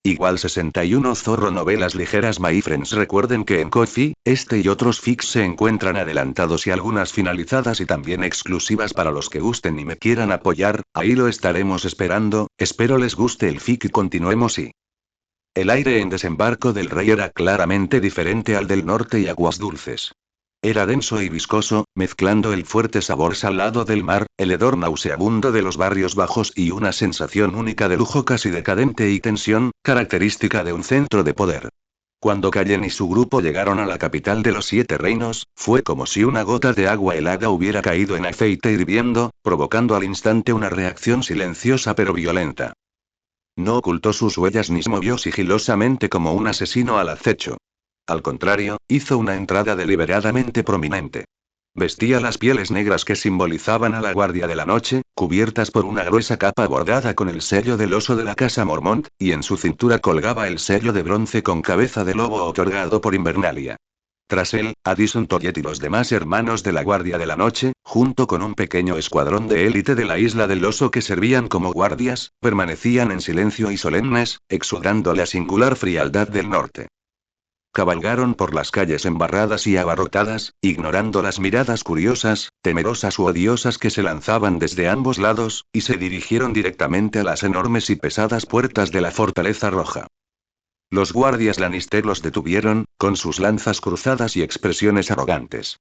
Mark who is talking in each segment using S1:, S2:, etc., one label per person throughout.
S1: Igual 61 Zorro Novelas ligeras. My friends, recuerden que en Ko-fi, este y otros fics se encuentran adelantados y algunas finalizadas y también exclusivas para los que gusten y me quieran apoyar, ahí lo estaremos esperando, espero les guste el fic y continuemos y... El aire en Desembarco del Rey era claramente diferente al del norte y Aguas Dulces. Era denso y viscoso, mezclando el fuerte sabor salado del mar, el hedor nauseabundo de los barrios bajos y una sensación única de lujo casi decadente y tensión, característica de un centro de poder. Cuando Callen y su grupo llegaron a la capital de los Siete Reinos, fue como si una gota de agua helada hubiera caído en aceite hirviendo, provocando al instante una reacción silenciosa pero violenta. No ocultó sus huellas ni se movió sigilosamente como un asesino al acecho. Al contrario, hizo una entrada deliberadamente prominente. Vestía las pieles negras que simbolizaban a la Guardia de la Noche, cubiertas por una gruesa capa bordada con el sello del oso de la casa Mormont, y en su cintura colgaba el sello de bronce con cabeza de lobo otorgado por Invernalia. Tras él, Addison Toyet y los demás hermanos de la Guardia de la Noche, junto con un pequeño escuadrón de élite de la Isla del Oso que servían como guardias, permanecían en silencio y solemnes, exudando la singular frialdad del norte. Cabalgaron por las calles embarradas y abarrotadas, ignorando las miradas curiosas, temerosas u odiosas que se lanzaban desde ambos lados, y se dirigieron directamente a las enormes y pesadas puertas de la Fortaleza Roja. Los guardias Lannister los detuvieron, con sus lanzas cruzadas y expresiones arrogantes.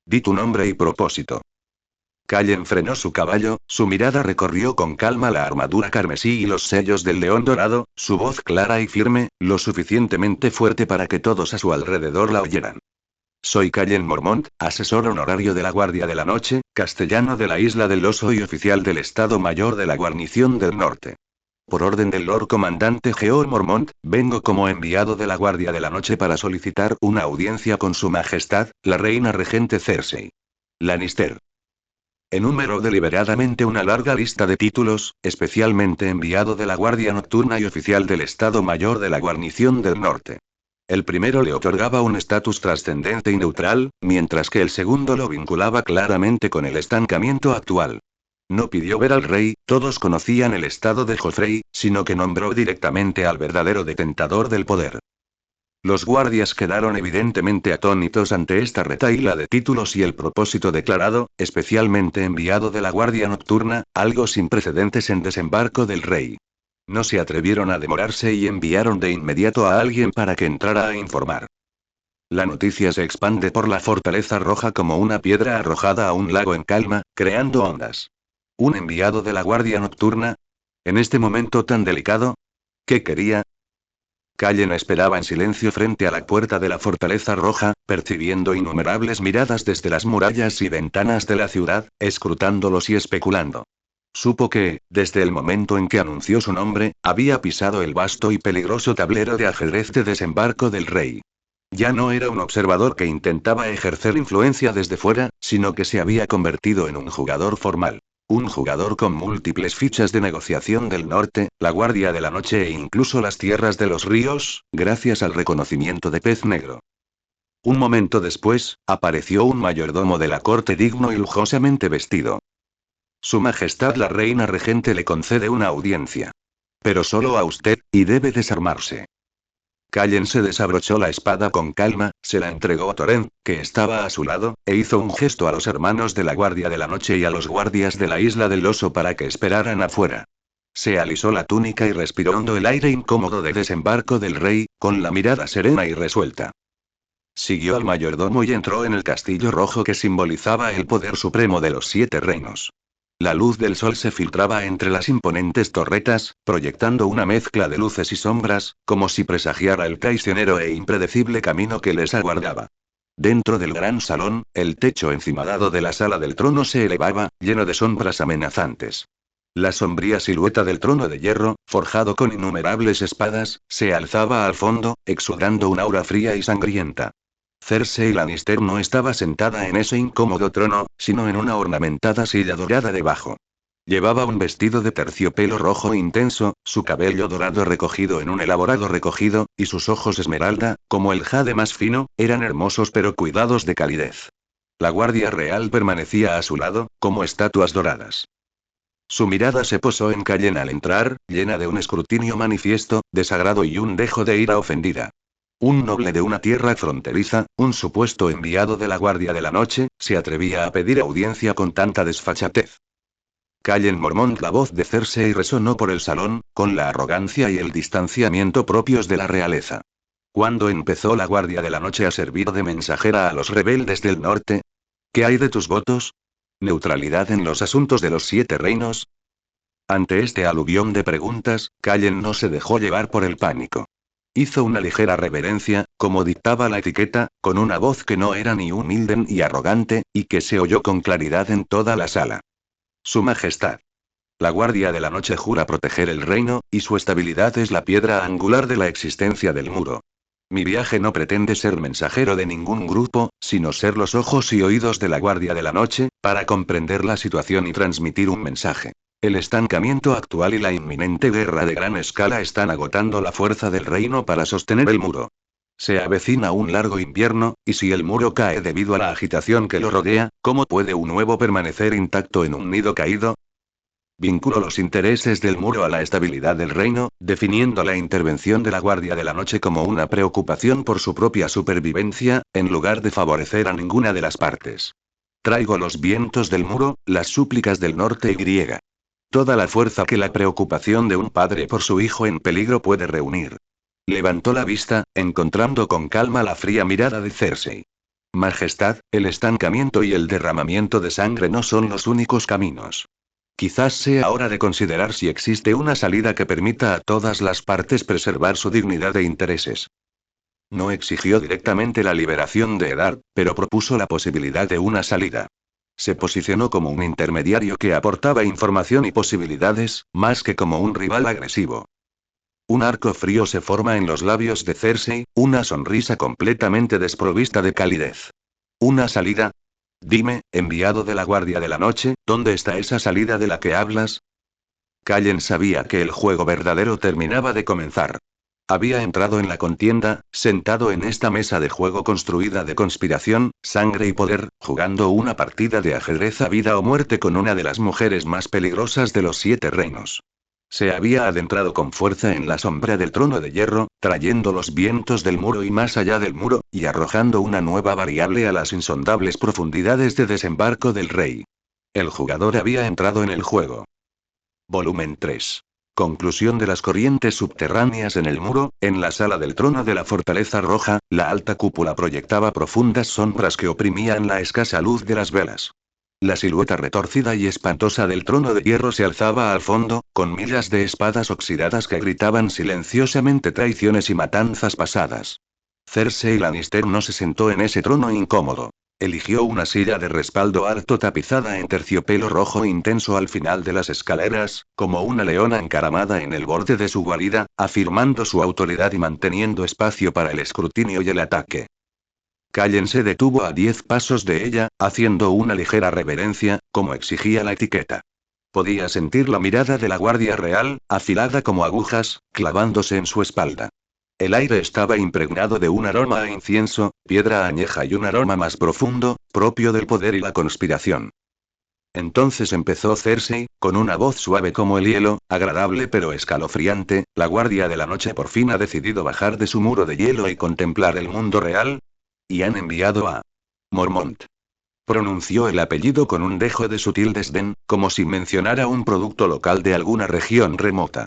S1: Di tu nombre y propósito. Callen frenó su caballo, su mirada recorrió con calma la armadura carmesí y los sellos del león dorado, su voz clara y firme, lo suficientemente fuerte para que todos a su alrededor la oyeran. Soy Callen Mormont, asesor honorario de la Guardia de la Noche, castellano de la Isla del Oso y oficial del Estado Mayor de la Guarnición del Norte. Por orden del Lord Comandante George Mormont, vengo como enviado de la Guardia de la Noche para solicitar una audiencia con Su Majestad, la Reina Regente Cersei Lannister. Enumeró deliberadamente una larga lista de títulos, especialmente enviado de la Guardia Nocturna y oficial del Estado Mayor de la Guarnición del Norte. El primero le otorgaba un estatus trascendente y neutral, mientras que el segundo lo vinculaba claramente con el estancamiento actual. No pidió ver al rey, todos conocían el estado de Joffrey, sino que nombró directamente al verdadero detentador del poder. Los guardias quedaron evidentemente atónitos ante esta retahíla de títulos y el propósito declarado, especialmente enviado de la Guardia Nocturna, algo sin precedentes en Desembarco del Rey. No se atrevieron a demorarse y enviaron de inmediato a alguien para que entrara a informar. La noticia se expande por la Fortaleza Roja como una piedra arrojada a un lago en calma, creando ondas. ¿Un enviado de la Guardia Nocturna? ¿En este momento tan delicado? ¿Qué quería? Callen esperaba en silencio frente a la puerta de la Fortaleza Roja, percibiendo innumerables miradas desde las murallas y ventanas de la ciudad, escrutándolos y especulando. Supo que, desde el momento en que anunció su nombre, había pisado el vasto y peligroso tablero de ajedrez de Desembarco del Rey. Ya no era un observador que intentaba ejercer influencia desde fuera, sino que se había convertido en un jugador formal. Un jugador con múltiples fichas de negociación del norte, la Guardia de la Noche e incluso las tierras de los ríos, gracias al reconocimiento de Pez Negro. Un momento después, apareció un mayordomo de la corte digno y lujosamente vestido. Su Majestad la Reina Regente le concede una audiencia. Pero solo a usted, y debe desarmarse. Callen se desabrochó la espada con calma, se la entregó a Torrent, que estaba a su lado, e hizo un gesto a los hermanos de la Guardia de la Noche y a los guardias de la Isla del Oso para que esperaran afuera. Se alisó la túnica y respiró hondo el aire incómodo de Desembarco del Rey, con la mirada serena y resuelta. Siguió al mayordomo y entró en el castillo rojo que simbolizaba el poder supremo de los Siete Reinos. La luz del sol se filtraba entre las imponentes torretas, proyectando una mezcla de luces y sombras, como si presagiara el traicionero e impredecible camino que les aguardaba. Dentro del gran salón, el techo encimadado de la sala del trono se elevaba, lleno de sombras amenazantes. La sombría silueta del trono de hierro, forjado con innumerables espadas, se alzaba al fondo, exudando un aura fría y sangrienta. Cersei Lannister no estaba sentada en ese incómodo trono, sino en una ornamentada silla dorada debajo. Llevaba un vestido de terciopelo rojo intenso, su cabello dorado recogido en un elaborado recogido, y sus ojos esmeralda, como el jade más fino, eran hermosos pero cuidados de calidez. La guardia real permanecía a su lado, como estatuas doradas. Su mirada se posó en Callen al entrar, llena de un escrutinio manifiesto, desagrado y un dejo de ira ofendida. Un noble de una tierra fronteriza, un supuesto enviado de la Guardia de la Noche, se atrevía a pedir audiencia con tanta desfachatez. Callen Mormont. La voz de Cersei resonó por el salón, con la arrogancia y el distanciamiento propios de la realeza. ¿Cuándo empezó la Guardia de la Noche a servir de mensajera a los rebeldes del norte? ¿Qué hay de tus votos? ¿Neutralidad en los asuntos de los 7 reinos? Ante este aluvión de preguntas, Callen no se dejó llevar por el pánico. Hizo una ligera reverencia, como dictaba la etiqueta, con una voz que no era ni humilde ni arrogante, y que se oyó con claridad en toda la sala. Su Majestad. La Guardia de la Noche jura proteger el reino, y su estabilidad es la piedra angular de la existencia del muro. Mi viaje no pretende ser mensajero de ningún grupo, sino ser los ojos y oídos de la Guardia de la Noche, para comprender la situación y transmitir un mensaje. El estancamiento actual y la inminente guerra de gran escala están agotando la fuerza del reino para sostener el muro. Se avecina un largo invierno, y si el muro cae debido a la agitación que lo rodea, ¿cómo puede un huevo permanecer intacto en un nido caído? Vinculo los intereses del muro a la estabilidad del reino, definiendo la intervención de la Guardia de la Noche como una preocupación por su propia supervivencia, en lugar de favorecer a ninguna de las partes. Traigo los vientos del muro, las súplicas del norte y griega. Toda la fuerza que la preocupación de un padre por su hijo en peligro puede reunir. Levantó la vista, encontrando con calma la fría mirada de Cersei. Majestad, el estancamiento y el derramamiento de sangre no son los únicos caminos. Quizás sea hora de considerar si existe una salida que permita a todas las partes preservar su dignidad e intereses. No exigió directamente la liberación de Eddard, pero propuso la posibilidad de una salida. Se posicionó como un intermediario que aportaba información y posibilidades, más que como un rival agresivo. Un arco frío se forma en los labios de Cersei, una sonrisa completamente desprovista de calidez. ¿Una salida? Dime, enviado de la Guardia de la Noche, ¿dónde está esa salida de la que hablas? Callen sabía que el juego verdadero terminaba de comenzar. Había entrado en la contienda, sentado en esta mesa de juego construida de conspiración, sangre y poder, jugando una partida de ajedrez a vida o muerte con una de las mujeres más peligrosas de los 7 reinos. Se había adentrado con fuerza en la sombra del trono de hierro, trayendo los vientos del muro y más allá del muro, y arrojando una nueva variable a las insondables profundidades de desembarco del rey. El jugador había entrado en el juego. Volumen 3. Conclusión de las corrientes subterráneas en el muro. En la sala del trono de la Fortaleza Roja, la alta cúpula proyectaba profundas sombras que oprimían la escasa luz de las velas. La silueta retorcida y espantosa del trono de hierro se alzaba al fondo, con miles de espadas oxidadas que gritaban silenciosamente traiciones y matanzas pasadas. Cersei Lannister no se sentó en ese trono incómodo. Eligió una silla de respaldo alto tapizada en terciopelo rojo intenso al final de las escaleras, como una leona encaramada en el borde de su guarida, afirmando su autoridad y manteniendo espacio para el escrutinio y el ataque. Callen se detuvo a 10 pasos de ella, haciendo una ligera reverencia, como exigía la etiqueta. Podía sentir la mirada de la Guardia Real, afilada como agujas, clavándose en su espalda. El aire estaba impregnado de un aroma a incienso, piedra añeja y un aroma más profundo, propio del poder y la conspiración. Entonces empezó Cersei, con una voz suave como el hielo, agradable pero escalofriante: la Guardia de la Noche por fin ha decidido bajar de su muro de hielo y contemplar el mundo real. Y han enviado a Mormont. Pronunció el apellido con un dejo de sutil desdén, como si mencionara un producto local de alguna región remota.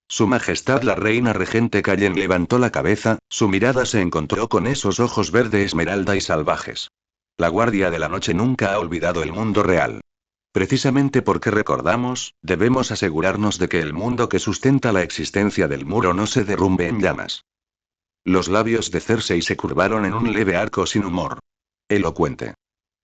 S1: Su Majestad la Reina Regente Callen levantó la cabeza, su mirada se encontró con esos ojos verde esmeralda y salvajes. La Guardia de la Noche nunca ha olvidado el mundo real. Precisamente porque recordamos, debemos asegurarnos de que el mundo que sustenta la existencia del muro no se derrumbe en llamas. Los labios de Cersei se curvaron en un leve arco sin humor. Elocuente.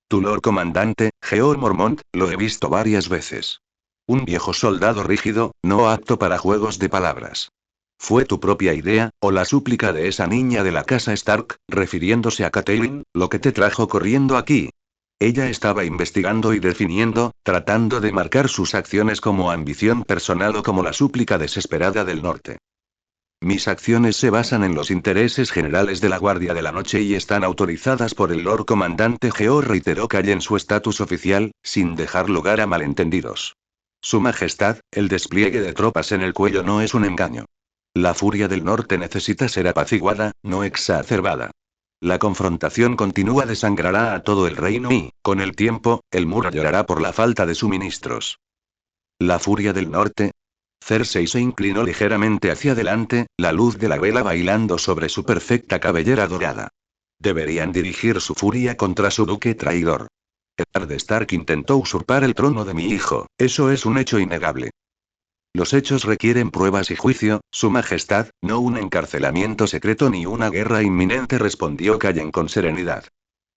S1: Tu Lord Comandante, George Mormont, lo he visto varias veces. Un viejo soldado rígido, no apto para juegos de palabras. ¿Fue tu propia idea, o la súplica de esa niña de la casa Stark, refiriéndose a Catelyn, lo que te trajo corriendo aquí? Ella estaba investigando y definiendo, tratando de marcar sus acciones como ambición personal o como la súplica desesperada del norte. Mis acciones se basan en los intereses generales de la Guardia de la Noche y están autorizadas por el Lord Comandante George, reiteró Callen su estatus oficial, sin dejar lugar a malentendidos. Su Majestad, el despliegue de tropas en el cuello no es un engaño. La furia del norte necesita ser apaciguada, no exacerbada. La confrontación continúa desangrará a todo el reino y, con el tiempo, el muro llorará por la falta de suministros. La furia del norte. Cersei se inclinó ligeramente hacia adelante, la luz de la vela bailando sobre su perfecta cabellera dorada. Deberían dirigir su furia contra su duque traidor. Eddard Stark intentó usurpar el trono de mi hijo, eso es un hecho innegable. Los hechos requieren pruebas y juicio, Su Majestad, no un encarcelamiento secreto ni una guerra inminente, respondió Callen con serenidad.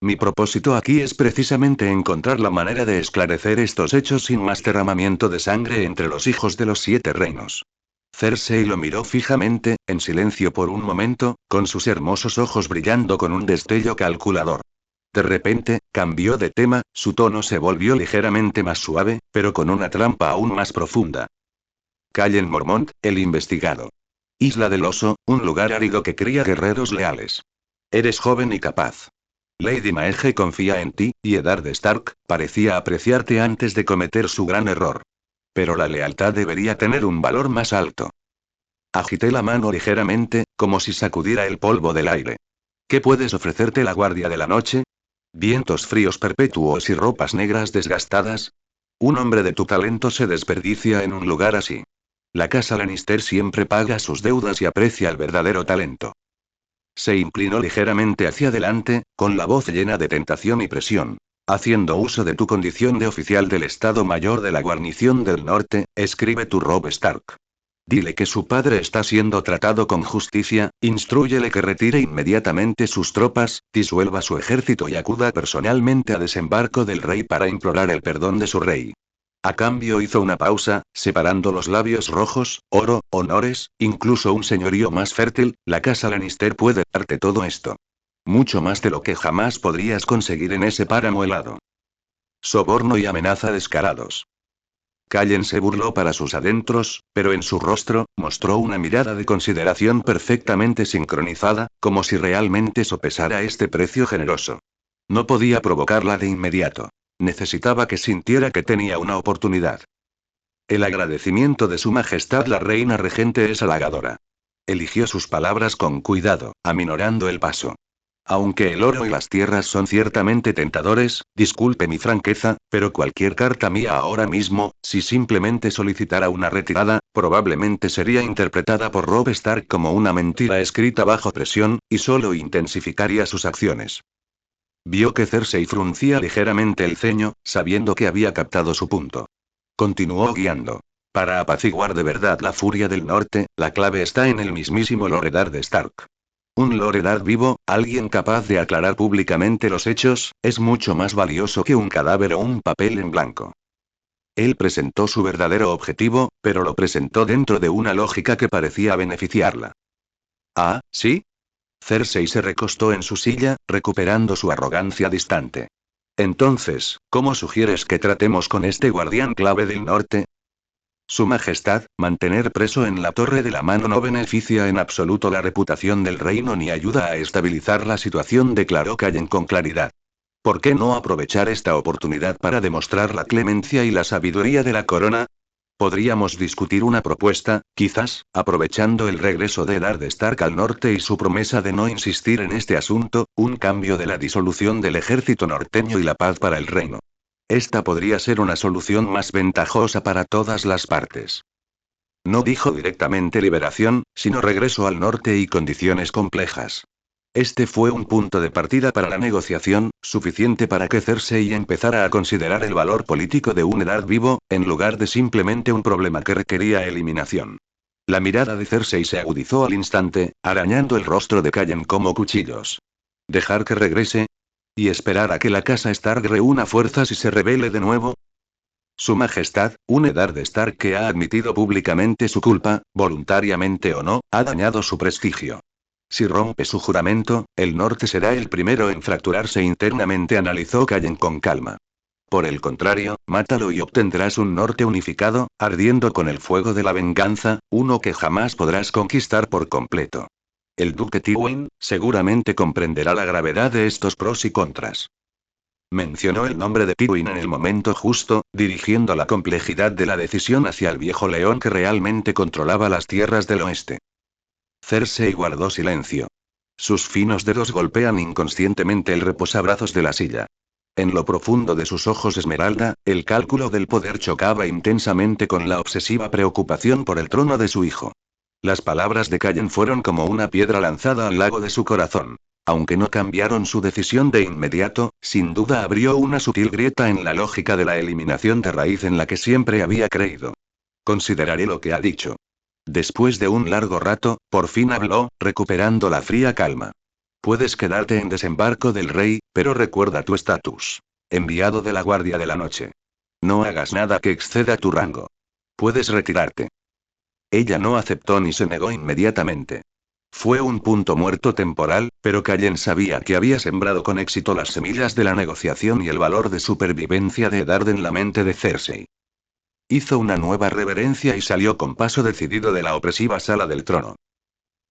S1: Mi propósito aquí es precisamente encontrar la manera de esclarecer estos hechos sin más derramamiento de sangre entre los hijos de los 7 reinos. Cersei lo miró fijamente, en silencio por un momento, con sus hermosos ojos brillando con un destello calculador. De repente, cambió de tema, su tono se volvió ligeramente más suave, pero con una trampa aún más profunda. Callen Mormont, el investigado. Isla del Oso, un lugar árido que cría guerreros leales. Eres joven y capaz. Lady Maege confía en ti, y Eddard Stark parecía apreciarte antes de cometer su gran error. Pero la lealtad debería tener un valor más alto. Agité la mano ligeramente, como si sacudiera el polvo del aire. ¿Qué puedes ofrecerte la guardia de la noche? ¿Vientos fríos perpetuos y ropas negras desgastadas? Un hombre de tu talento se desperdicia en un lugar así. La casa Lannister siempre paga sus deudas y aprecia el verdadero talento. Se inclinó ligeramente hacia adelante, con la voz llena de tentación y presión. Haciendo uso de tu condición de oficial del Estado Mayor de la Guarnición del Norte, escribe tu Robb Stark. Dile que su padre está siendo tratado con justicia, instrúyele que retire inmediatamente sus tropas, disuelva su ejército y acuda personalmente a desembarco del rey para implorar el perdón de su rey. A cambio hizo una pausa, separando los labios rojos, oro, honores, incluso un señorío más fértil, la casa Lannister puede darte todo esto. Mucho más de lo que jamás podrías conseguir en ese páramo helado. Soborno y amenaza descarados. Callen se burló para sus adentros, pero en su rostro, mostró una mirada de consideración perfectamente sincronizada, como si realmente sopesara este precio generoso. No podía provocarla de inmediato. Necesitaba que sintiera que tenía una oportunidad. El agradecimiento de Su Majestad la Reina Regente es halagadora. Eligió sus palabras con cuidado, aminorando el paso. Aunque el oro y las tierras son ciertamente tentadores, disculpe mi franqueza, pero cualquier carta mía ahora mismo, si simplemente solicitara una retirada, probablemente sería interpretada por Robb Stark como una mentira escrita bajo presión, y solo intensificaría sus acciones. Vio que Cersei fruncía ligeramente el ceño, sabiendo que había captado su punto. Continuó guiando. Para apaciguar de verdad la furia del norte, la clave está en el mismísimo Lord Eddard Stark. Un Lord Eddard vivo, alguien capaz de aclarar públicamente los hechos, es mucho más valioso que un cadáver o un papel en blanco. Él presentó su verdadero objetivo, pero lo presentó dentro de una lógica que parecía beneficiarla. Ah, ¿sí? Cersei se recostó en su silla, recuperando su arrogancia distante. Entonces, ¿cómo sugieres que tratemos con este guardián clave del norte? Su Majestad, mantener preso en la Torre de la Mano no beneficia en absoluto la reputación del reino ni ayuda a estabilizar la situación, declaró Callen con claridad. ¿Por qué no aprovechar esta oportunidad para demostrar la clemencia y la sabiduría de la corona? Podríamos discutir una propuesta, quizás, aprovechando el regreso de Eddard Stark al norte y su promesa de no insistir en este asunto, un cambio de la disolución del ejército norteño y la paz para el reino. Esta podría ser una solución más ventajosa para todas las partes. No dijo directamente liberación, sino regreso al norte y condiciones complejas. Este fue un punto de partida para la negociación, suficiente para que Cersei empezara a considerar el valor político de un Eddard vivo, en lugar de simplemente un problema que requería eliminación. La mirada de Cersei se agudizó al instante, arañando el rostro de Callen como cuchillos. ¿Dejar que regrese? ¿Y esperar a que la casa Stark reúna fuerzas y se rebele de nuevo? Su Majestad, un Eddard Stark que ha admitido públicamente su culpa, voluntariamente o no, ha dañado su prestigio. Si rompe su juramento, el norte será el primero en fracturarse internamente, analizó Callen con calma. Por el contrario, mátalo y obtendrás un norte unificado, ardiendo con el fuego de la venganza, uno que jamás podrás conquistar por completo. El duque Tywin, seguramente comprenderá la gravedad de estos pros y contras. Mencionó el nombre de Tywin en el momento justo, dirigiendo la complejidad de la decisión hacia el viejo león que realmente controlaba las tierras del oeste. Cersei guardó silencio. Sus finos dedos golpean inconscientemente el reposabrazos de la silla. En lo profundo de sus ojos esmeralda, el cálculo del poder chocaba intensamente con la obsesiva preocupación por el trono de su hijo. Las palabras de Callen fueron como una piedra lanzada al lago de su corazón. Aunque no cambiaron su decisión de inmediato, sin duda abrió una sutil grieta en la lógica de la eliminación de raíz en la que siempre había creído. Consideraré lo que ha dicho. Después de un largo rato, por fin habló, recuperando la fría calma. Puedes quedarte en desembarco del rey, pero recuerda tu estatus. Enviado de la Guardia de la Noche. No hagas nada que exceda tu rango. Puedes retirarte. Ella no aceptó ni se negó inmediatamente. Fue un punto muerto temporal, pero Callen sabía que había sembrado con éxito las semillas de la negociación y el valor de supervivencia de Eddard en la mente de Cersei. Hizo una nueva reverencia y salió con paso decidido de la opresiva sala del trono.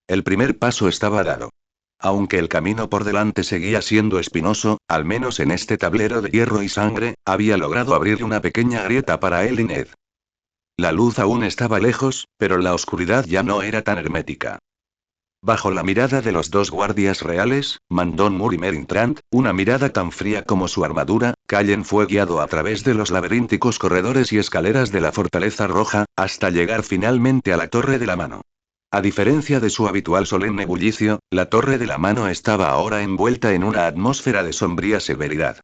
S1: El primer paso estaba dado. Aunque el camino por delante seguía siendo espinoso, al menos en este tablero de hierro y sangre, había logrado abrir una pequeña grieta para él y Ned. La luz aún estaba lejos, pero la oscuridad ya no era tan hermética. Bajo la mirada de los dos guardias reales, Mandon Moore y Meryn Trant, una mirada tan fría como su armadura, Callen fue guiado a través de los laberínticos corredores y escaleras de la Fortaleza Roja, hasta llegar finalmente a la Torre de la Mano. A diferencia de su habitual solemne bullicio, la Torre de la Mano estaba ahora envuelta en una atmósfera de sombría severidad.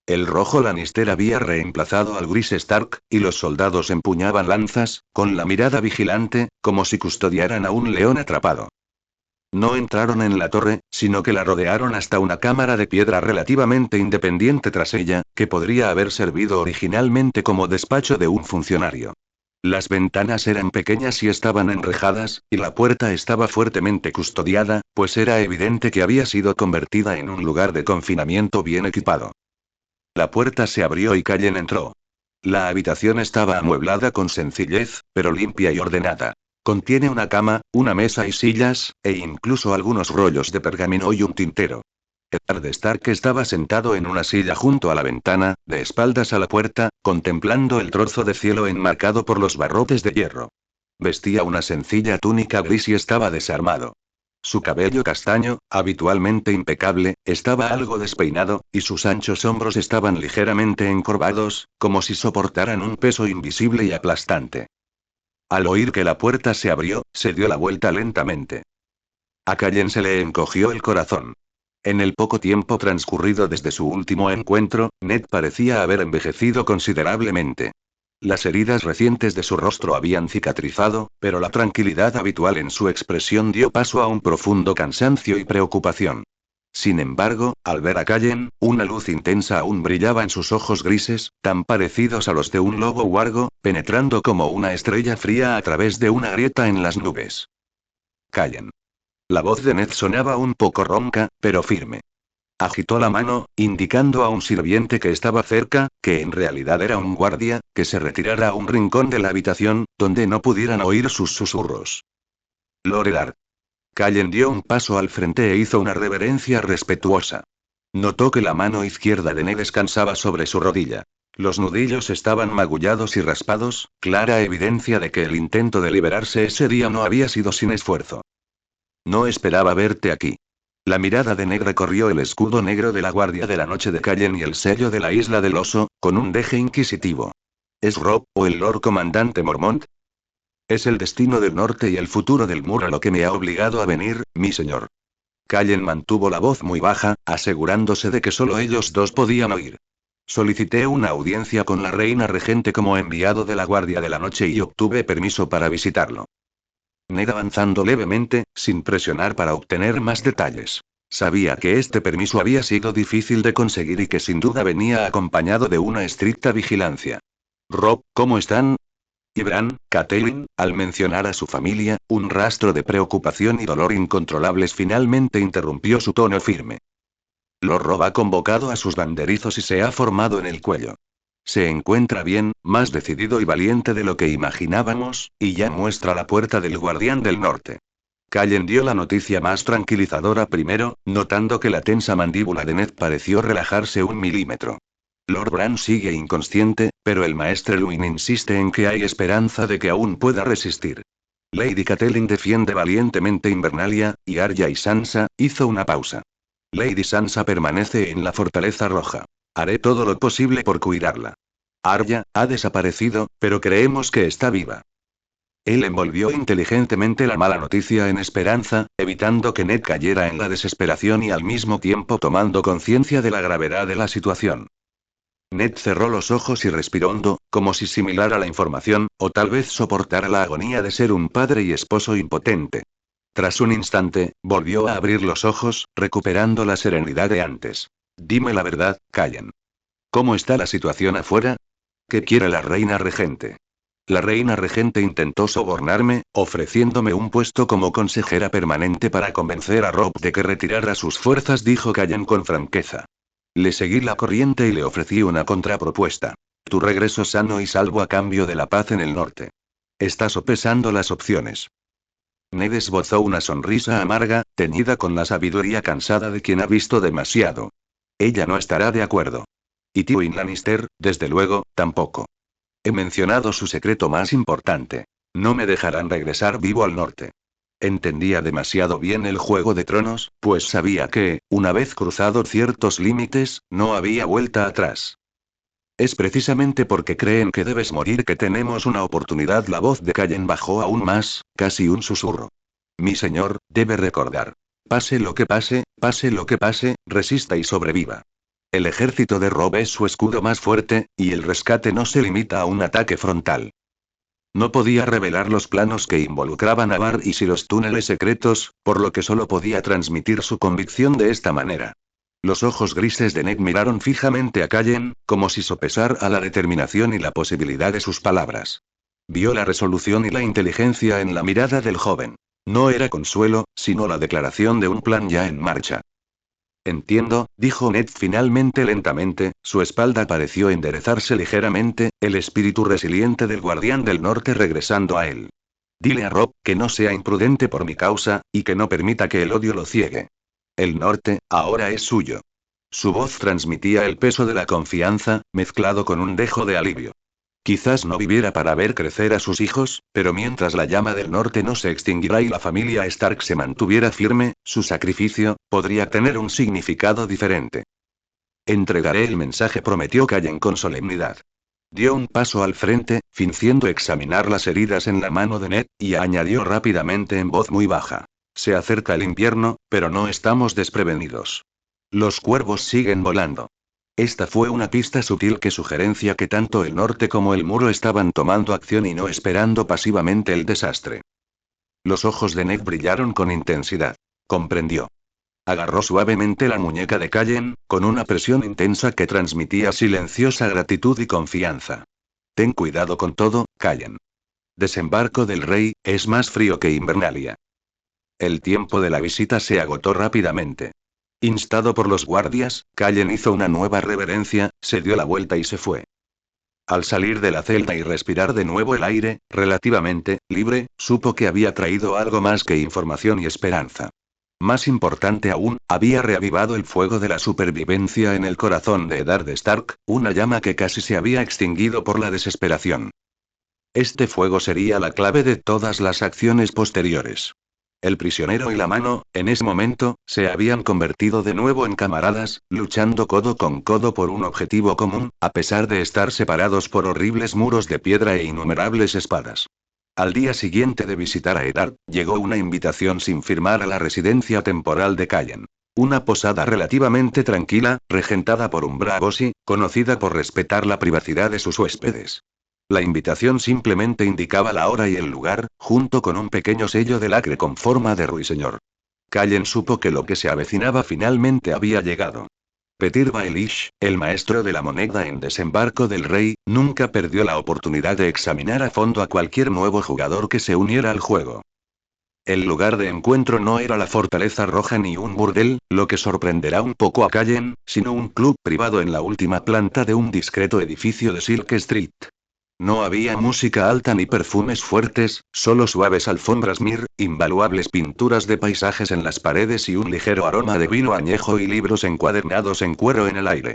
S1: El rojo Lannister había reemplazado al gris Stark, y los soldados empuñaban lanzas, con la mirada vigilante, como si custodiaran a un león atrapado. No entraron en la torre, sino que la rodearon hasta una cámara de piedra relativamente independiente tras ella, que podría haber servido originalmente como despacho de un funcionario. Las ventanas eran pequeñas y estaban enrejadas, y la puerta estaba fuertemente custodiada, pues era evidente que había sido convertida en un lugar de confinamiento bien equipado. La puerta se abrió y Callen entró. La habitación estaba amueblada con sencillez, pero limpia y ordenada. Contiene una cama, una mesa y sillas, e incluso algunos rollos de pergamino y un tintero. Eddard Stark estaba sentado en una silla junto a la ventana, de espaldas a la puerta, contemplando el trozo de cielo enmarcado por los barrotes de hierro. Vestía una sencilla túnica gris y estaba desarmado. Su cabello castaño, habitualmente impecable, estaba algo despeinado, y sus anchos hombros estaban ligeramente encorvados, como si soportaran un peso invisible y aplastante. Al oír que la puerta se abrió, se dio la vuelta lentamente. A Callen se le encogió el corazón. En el poco tiempo transcurrido desde su último encuentro, Ned parecía haber envejecido considerablemente. Las heridas recientes de su rostro habían cicatrizado, pero la tranquilidad habitual en su expresión dio paso a un profundo cansancio y preocupación. Sin embargo, al ver a Callen, una luz intensa aún brillaba en sus ojos grises, tan parecidos a los de un lobo huargo, penetrando como una estrella fría a través de una grieta en las nubes. Callen. La voz de Ned sonaba un poco ronca, pero firme. Agitó la mano, indicando a un sirviente que estaba cerca, que en realidad era un guardia, que se retirara a un rincón de la habitación, donde no pudieran oír sus susurros. Lord Eddard. Callen dio un paso al frente e hizo una reverencia respetuosa. Notó que la mano izquierda de Ned descansaba sobre su rodilla. Los nudillos estaban magullados y raspados, clara evidencia de que el intento de liberarse ese día no había sido sin esfuerzo. No esperaba verte aquí. La mirada de Ned recorrió el escudo negro de la Guardia de la Noche de Callen y el sello de la Isla del Oso, con un deje inquisitivo. ¿Es Robb, o el Lord Comandante Mormont? Es el destino del norte y el futuro del muro lo que me ha obligado a venir, mi señor. Callen mantuvo la voz muy baja, asegurándose de que solo ellos dos podían oír. Solicité una audiencia con la reina regente como enviado de la Guardia de la Noche y obtuve permiso para visitarlo. Ned avanzando levemente, sin presionar para obtener más detalles. Sabía que este permiso había sido difícil de conseguir y que sin duda venía acompañado de una estricta vigilancia. Robb, ¿cómo están? Y Bran, Catelyn, al mencionar a su familia, un rastro de preocupación y dolor incontrolables finalmente interrumpió su tono firme. Lord Robb ha convocado a sus banderizos y se ha formado en el cuello. Se encuentra bien, más decidido y valiente de lo que imaginábamos, y ya muestra la puerta del Guardián del Norte. Callen dio la noticia más tranquilizadora primero, notando que la tensa mandíbula de Ned pareció relajarse un milímetro. Lord Bran sigue inconsciente, pero el maestre Luin insiste en que hay esperanza de que aún pueda resistir. Lady Catelyn defiende valientemente Invernalia, y Arya y Sansa hizo una pausa. Lady Sansa permanece en la Fortaleza Roja. Haré todo lo posible por cuidarla. Arya ha desaparecido, pero creemos que está viva. Él envolvió inteligentemente la mala noticia en esperanza, evitando que Ned cayera en la desesperación y al mismo tiempo tomando conciencia de la gravedad de la situación. Ned cerró los ojos y respiró hondo, como si similara la información, o tal vez soportara la agonía de ser un padre y esposo impotente. Tras un instante, volvió a abrir los ojos, recuperando la serenidad de antes. Dime la verdad, Callan. ¿Cómo está la situación afuera? ¿Qué quiere la reina regente? La reina regente intentó sobornarme, ofreciéndome un puesto como consejera permanente para convencer a Robb de que retirara sus fuerzas, dijo Callan con franqueza. Le seguí la corriente y le ofrecí una contrapropuesta. Tu regreso sano y salvo a cambio de la paz en el norte. Está sopesando las opciones. Ned esbozó una sonrisa amarga, teñida con la sabiduría cansada de quien ha visto demasiado. Ella no estará de acuerdo. Y Tywin Lannister, desde luego, tampoco. He mencionado su secreto más importante. No me dejarán regresar vivo al norte. Entendía demasiado bien el Juego de Tronos, pues sabía que, una vez cruzados ciertos límites, no había vuelta atrás. Es precisamente porque creen que debes morir que tenemos una oportunidad. La voz de Callen bajó aún más, casi un susurro. Mi señor, debe recordar. Pase lo que pase, resista y sobreviva. El ejército de Robb es su escudo más fuerte, y el rescate no se limita a un ataque frontal. No podía revelar los planos que involucraban a Varys y los túneles secretos, por lo que solo podía transmitir su convicción de esta manera. Los ojos grises de Ned miraron fijamente a Callen, como si sopesara la determinación y la posibilidad de sus palabras. Vio la resolución y la inteligencia en la mirada del joven. No era consuelo, sino la declaración de un plan ya en marcha. Entiendo, dijo Ned finalmente lentamente, su espalda pareció enderezarse ligeramente, el espíritu resiliente del guardián del norte regresando a él. Dile a Robb que no sea imprudente por mi causa, y que no permita que el odio lo ciegue. El norte, ahora es suyo. Su voz transmitía el peso de la confianza, mezclado con un dejo de alivio. Quizás no viviera para ver crecer a sus hijos, pero mientras la llama del norte no se extinguirá y la familia Stark se mantuviera firme, su sacrificio podría tener un significado diferente. Entregaré el mensaje, prometió Callen con solemnidad. Dio un paso al frente, fingiendo examinar las heridas en la mano de Ned, y añadió rápidamente en voz muy baja. Se acerca el invierno, pero no estamos desprevenidos. Los cuervos siguen volando. Esta fue una pista sutil que sugerencia que tanto el norte como el muro estaban tomando acción y no esperando pasivamente el desastre. Los ojos de Ned brillaron con intensidad. Comprendió. Agarró suavemente la muñeca de Callen, con una presión intensa que transmitía silenciosa gratitud y confianza. Ten cuidado con todo, Callen. Desembarco del rey, es más frío que Invernalia. El tiempo de la visita se agotó rápidamente. Instado por los guardias, Callen hizo una nueva reverencia, se dio la vuelta y se fue. Al salir de la celda y respirar de nuevo el aire, relativamente libre, supo que había traído algo más que información y esperanza. Más importante aún, había reavivado el fuego de la supervivencia en el corazón de Eddard Stark, una llama que casi se había extinguido por la desesperación. Este fuego sería la clave de todas las acciones posteriores. El prisionero y la mano, en ese momento, se habían convertido de nuevo en camaradas, luchando codo con codo por un objetivo común, a pesar de estar separados por horribles muros de piedra e innumerables espadas. Al día siguiente de visitar a Eddard, llegó una invitación sin firmar a la residencia temporal de Callen. Una posada relativamente tranquila, regentada por un Braavosi, conocida por respetar la privacidad de sus huéspedes. La invitación simplemente indicaba la hora y el lugar, junto con un pequeño sello de lacre con forma de ruiseñor. Callen supo que lo que se avecinaba finalmente había llegado. Petyr Baelish, el maestro de la moneda en Desembarco del Rey, nunca perdió la oportunidad de examinar a fondo a cualquier nuevo jugador que se uniera al juego. El lugar de encuentro no era la Fortaleza Roja ni un burdel, lo que sorprenderá un poco a Callen, sino un club privado en la última planta de un discreto edificio de Silk Street. No había música alta ni perfumes fuertes, solo suaves alfombras mir, invaluables pinturas de paisajes en las paredes y un ligero aroma de vino añejo y libros encuadernados en cuero en el aire.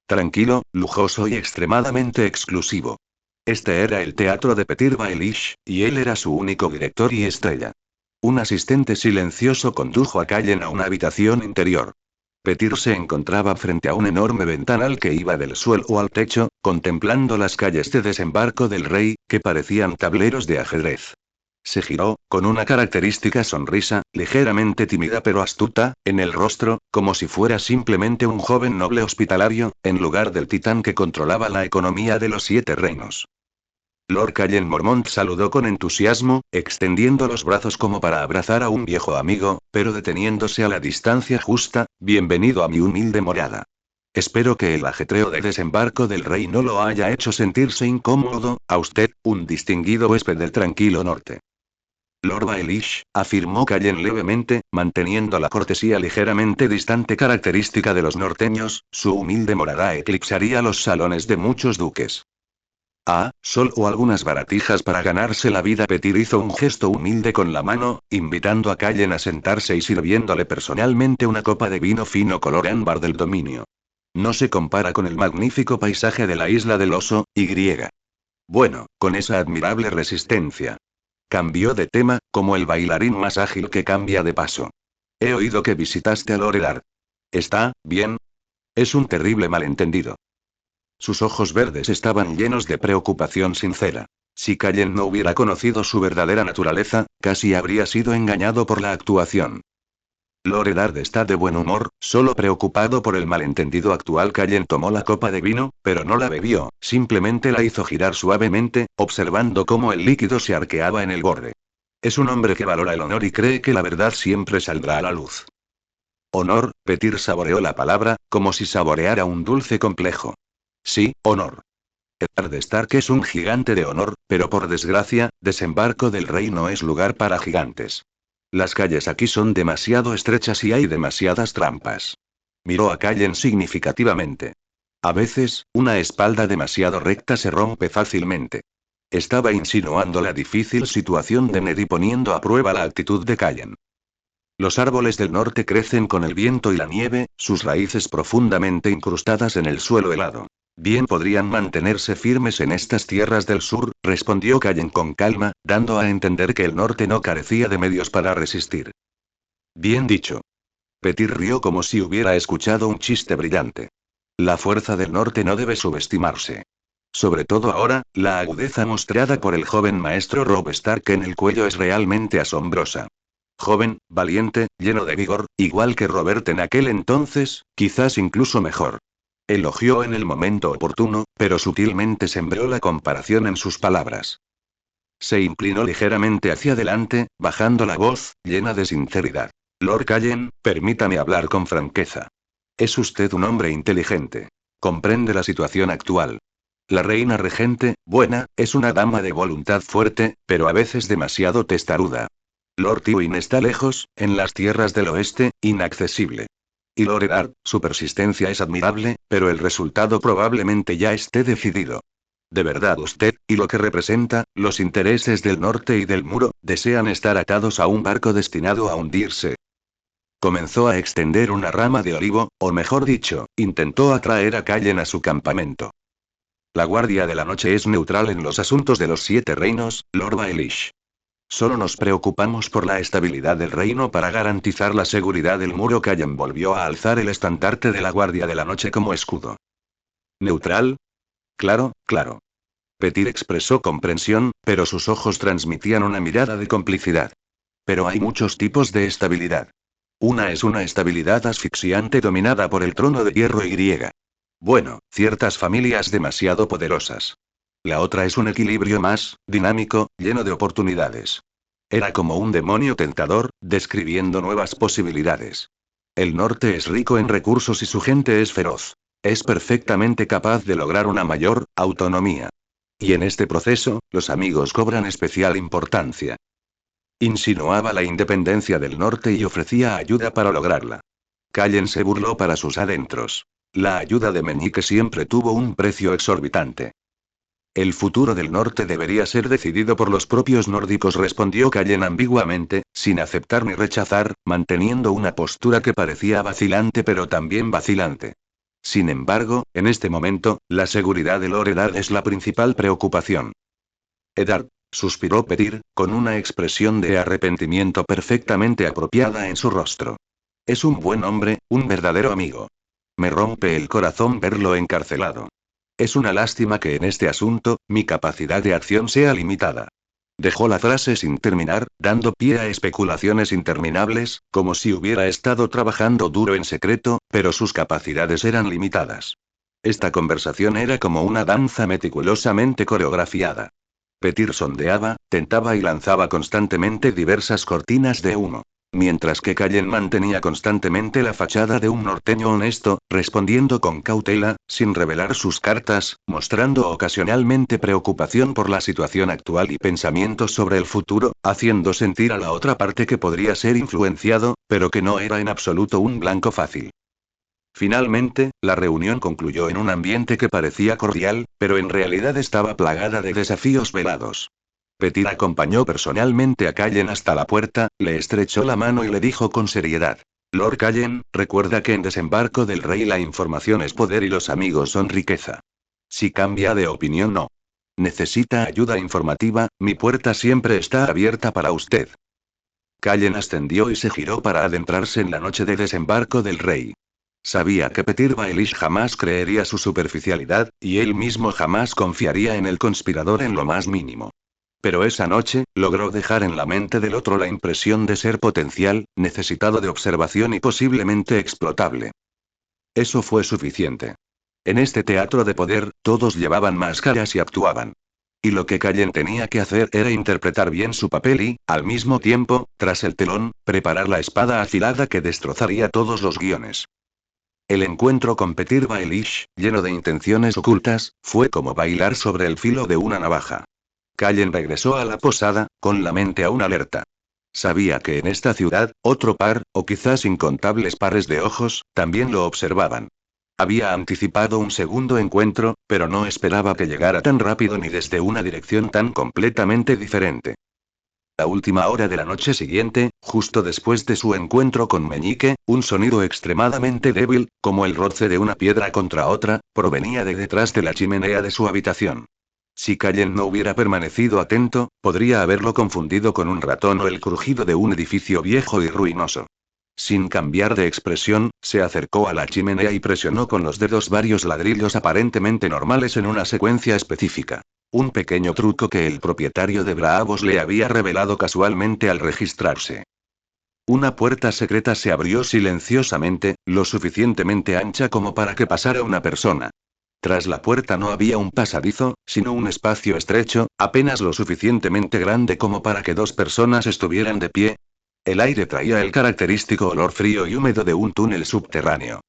S1: Tranquilo, lujoso y extremadamente exclusivo. Este era el teatro de Petir Baelish, y él era su único director y estrella. Un asistente silencioso condujo a Callen a una habitación interior. Petir se encontraba frente a un enorme ventanal que iba del suelo al techo, contemplando las calles de desembarco del rey, que parecían tableros de ajedrez. Se giró, con una característica sonrisa, ligeramente tímida pero astuta, en el rostro, como si fuera simplemente un joven noble hospitalario, en lugar del titán que controlaba la economía de los 7 reinos. Lord Callen Mormont saludó con entusiasmo, extendiendo los brazos como para abrazar a un viejo amigo, pero deteniéndose a la distancia justa. Bienvenido a mi humilde morada. Espero que el ajetreo de desembarco del rey no lo haya hecho sentirse incómodo, a usted, un distinguido huésped del tranquilo norte. Lord Baelish, afirmó Callen levemente, manteniendo la cortesía ligeramente distante característica de los norteños, su humilde morada eclipsaría los salones de muchos duques. Ah, solo algunas baratijas para ganarse la vida. Petir hizo un gesto humilde con la mano, invitando a Callen a sentarse y sirviéndole personalmente una copa de vino fino color ámbar del dominio. No se compara con el magnífico paisaje de la isla del oso, y. Bueno, con esa admirable resistencia. Cambió de tema, como el bailarín más ágil que cambia de paso. He oído que visitaste a Loredar. ¿Está bien? Es un terrible malentendido. Sus ojos verdes estaban llenos de preocupación sincera. Si Callen no hubiera conocido su verdadera naturaleza, casi habría sido engañado por la actuación. Loredard está de buen humor, solo preocupado por el malentendido actual. Callen tomó la copa de vino, pero no la bebió, simplemente la hizo girar suavemente, observando cómo el líquido se arqueaba en el borde. Es un hombre que valora el honor y cree que la verdad siempre saldrá a la luz. Honor. Petir saboreó la palabra, como si saboreara un dulce complejo. Sí, honor. Eddard Stark es un gigante de honor, pero por desgracia, desembarco del rey no es lugar para gigantes. Las calles aquí son demasiado estrechas y hay demasiadas trampas. Miró a Callen significativamente. A veces, una espalda demasiado recta se rompe fácilmente. Estaba insinuando la difícil situación de Ned y poniendo a prueba la actitud de Callen. Los árboles del norte crecen con el viento y la nieve, sus raíces profundamente incrustadas en el suelo helado. Bien podrían mantenerse firmes en estas tierras del sur, respondió Callen con calma, dando a entender que el norte no carecía de medios para resistir. Bien dicho. Petir rió como si hubiera escuchado un chiste brillante. La fuerza del norte no debe subestimarse. Sobre todo ahora, la agudeza mostrada por el joven maestro Robb Stark en el cuello es realmente asombrosa. Joven, valiente, lleno de vigor, igual que Robert en aquel entonces, quizás incluso mejor. Elogió en el momento oportuno, pero sutilmente sembró la comparación en sus palabras. Se inclinó ligeramente hacia adelante, bajando la voz, llena de sinceridad. Lord Callen, permítame hablar con franqueza. Es usted un hombre inteligente. Comprende la situación actual. La reina regente, buena, es una dama de voluntad fuerte, pero a veces demasiado testaruda. Lord Tywin está lejos, en las tierras del oeste, inaccesible. Y Lord Eddard, su persistencia es admirable, pero el resultado probablemente ya esté decidido. De verdad usted, y lo que representa, los intereses del norte y del muro, desean estar atados a un barco destinado a hundirse. Comenzó a extender una rama de olivo, o mejor dicho, intentó atraer a Callen a su campamento. La Guardia de la Noche es neutral en los asuntos de los 7 reinos, Lord Baelish. Solo nos preocupamos por la estabilidad del reino para garantizar la seguridad del muro. Callen volvió a alzar el estandarte de la Guardia de la Noche como escudo. ¿Neutral? Claro, claro. Petir expresó comprensión, pero sus ojos transmitían una mirada de complicidad. Pero hay muchos tipos de estabilidad. Una es una estabilidad asfixiante dominada por el trono de hierro y. Bueno, ciertas familias demasiado poderosas. La otra es un equilibrio más, dinámico, lleno de oportunidades. Era como un demonio tentador, describiendo nuevas posibilidades. El norte es rico en recursos y su gente es feroz. Es perfectamente capaz de lograr una mayor autonomía. Y en este proceso, los amigos cobran especial importancia. Insinuaba la independencia del norte y ofrecía ayuda para lograrla. Callen se burló para sus adentros. La ayuda de Meñique siempre tuvo un precio exorbitante. El futuro del norte debería ser decidido por los propios nórdicos, respondió Callen ambiguamente, sin aceptar ni rechazar, manteniendo una postura que parecía vacilante pero también vacilante. Sin embargo, en este momento, la seguridad de Lord Eddard es la principal preocupación. Eddard, suspiró Petyr, con una expresión de arrepentimiento perfectamente apropiada en su rostro. Es un buen hombre, un verdadero amigo. Me rompe el corazón verlo encarcelado. Es una lástima que en este asunto, mi capacidad de acción sea limitada. Dejó la frase sin terminar, dando pie a especulaciones interminables, como si hubiera estado trabajando duro en secreto, pero sus capacidades eran limitadas. Esta conversación era como una danza meticulosamente coreografiada. Petyr sondeaba, tentaba y lanzaba constantemente diversas cortinas de humo. Mientras que Callen mantenía constantemente la fachada de un norteño honesto, respondiendo con cautela, sin revelar sus cartas, mostrando ocasionalmente preocupación por la situación actual y pensamientos sobre el futuro, haciendo sentir a la otra parte que podría ser influenciado, pero que no era en absoluto un blanco fácil. Finalmente, la reunión concluyó en un ambiente que parecía cordial, pero en realidad estaba plagada de desafíos velados. Petyr acompañó personalmente a Callen hasta la puerta, le estrechó la mano y le dijo con seriedad: Lord Callen, recuerda que en Desembarco del Rey la información es poder y los amigos son riqueza. Si cambia de opinión no. Necesita ayuda informativa, mi puerta siempre está abierta para usted. Callen ascendió y se giró para adentrarse en la noche de Desembarco del Rey. Sabía que Petyr Baelish jamás creería su superficialidad, y él mismo jamás confiaría en el conspirador en lo más mínimo. Pero esa noche, logró dejar en la mente del otro la impresión de ser potencial, necesitado de observación y posiblemente explotable. Eso fue suficiente. En este teatro de poder, todos llevaban máscaras y actuaban. Y lo que Callen tenía que hacer era interpretar bien su papel y, al mismo tiempo, tras el telón, preparar la espada afilada que destrozaría todos los guiones. El encuentro con Petyr Baelish, lleno de intenciones ocultas, fue como bailar sobre el filo de una navaja. Callen regresó a la posada, con la mente aún alerta. Sabía que en esta ciudad, otro par, o quizás incontables pares de ojos, también lo observaban. Había anticipado un segundo encuentro, pero no esperaba que llegara tan rápido ni desde una dirección tan completamente diferente. La última hora de la noche siguiente, justo después de su encuentro con Meñique, un sonido extremadamente débil, como el roce de una piedra contra otra, provenía de detrás de la chimenea de su habitación. Si Callen no hubiera permanecido atento, podría haberlo confundido con un ratón o el crujido de un edificio viejo y ruinoso. Sin cambiar de expresión, se acercó a la chimenea y presionó con los dedos varios ladrillos aparentemente normales en una secuencia específica. Un pequeño truco que el propietario de Braavos le había revelado casualmente al registrarse. Una puerta secreta se abrió silenciosamente, lo suficientemente ancha como para que pasara una persona. Tras la puerta no había un pasadizo, sino un espacio estrecho, apenas lo suficientemente grande como para que dos personas estuvieran de pie. El aire traía el característico olor frío y húmedo de un túnel subterráneo.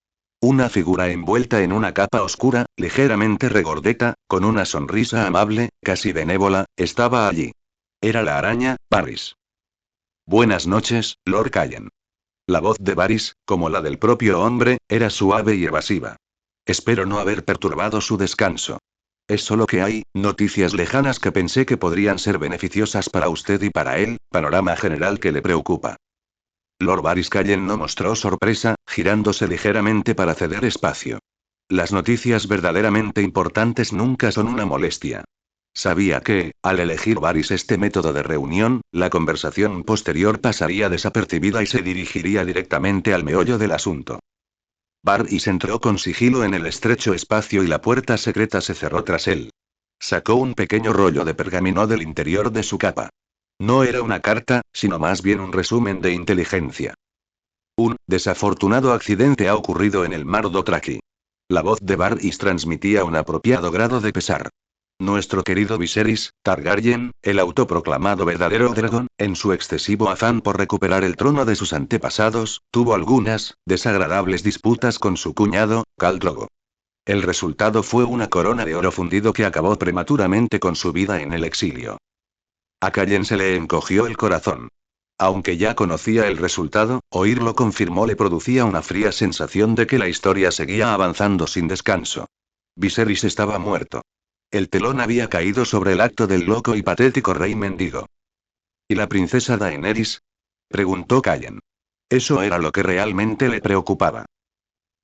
S1: Una figura envuelta en una capa oscura, ligeramente regordeta, con una sonrisa amable, casi benévola, estaba allí. Era la araña, Varys. Buenas noches, Lord Callen. La voz de Varys, como la del propio hombre, era suave y evasiva. Espero no haber perturbado su descanso. Es solo que hay noticias lejanas que pensé que podrían ser beneficiosas para usted y para él, panorama general que le preocupa. Lord Varys Callen no mostró sorpresa, girándose ligeramente para ceder espacio. Las noticias verdaderamente importantes nunca son una molestia. Sabía que, al elegir Varys este método de reunión, la conversación posterior pasaría desapercibida y se dirigiría directamente al meollo del asunto. Varys entró con sigilo en el estrecho espacio y la puerta secreta se cerró tras él. Sacó un pequeño rollo de pergamino del interior de su capa. No era una carta, sino más bien un resumen de inteligencia. Un desafortunado accidente ha ocurrido en el mar Dothraki. La voz de Varys transmitía un apropiado grado de pesar. Nuestro querido Viserys Targaryen, el autoproclamado verdadero dragón, en su excesivo afán por recuperar el trono de sus antepasados, tuvo algunas desagradables disputas con su cuñado, Khal Drogo. El resultado fue una corona de oro fundido que acabó prematuramente con su vida en el exilio. A Callen se le encogió el corazón. Aunque ya conocía el resultado, oírlo confirmó le producía una fría sensación de que la historia seguía avanzando sin descanso. Viserys estaba muerto. El telón había caído sobre el acto del loco y patético rey mendigo. ¿Y la princesa Daenerys? Preguntó Callen. Eso era lo que realmente le preocupaba.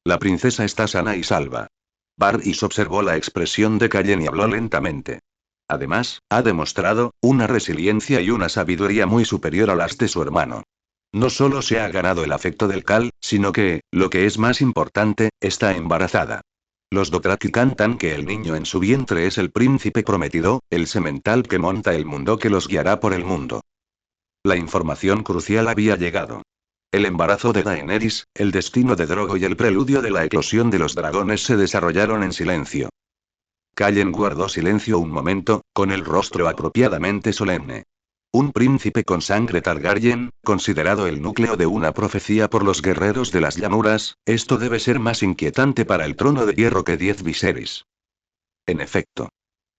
S1: La princesa está sana y salva. Varys observó la expresión de Callen y habló lentamente. Además, ha demostrado una resiliencia y una sabiduría muy superior a las de su hermano. No solo se ha ganado el afecto del Khal, sino que, lo que es más importante, está embarazada. Los Dothraki cantan que el niño en su vientre es el príncipe prometido, el semental que monta el mundo que los guiará por el mundo. La información crucial había llegado. El embarazo de Daenerys, el destino de Drogo y el preludio de la eclosión de los dragones se desarrollaron en silencio. Callen guardó silencio un momento, con el rostro apropiadamente solemne. Un príncipe con sangre Targaryen, considerado el núcleo de una profecía por los guerreros de las llanuras, esto debe ser más inquietante para el trono de hierro que 10 Viserys. En efecto.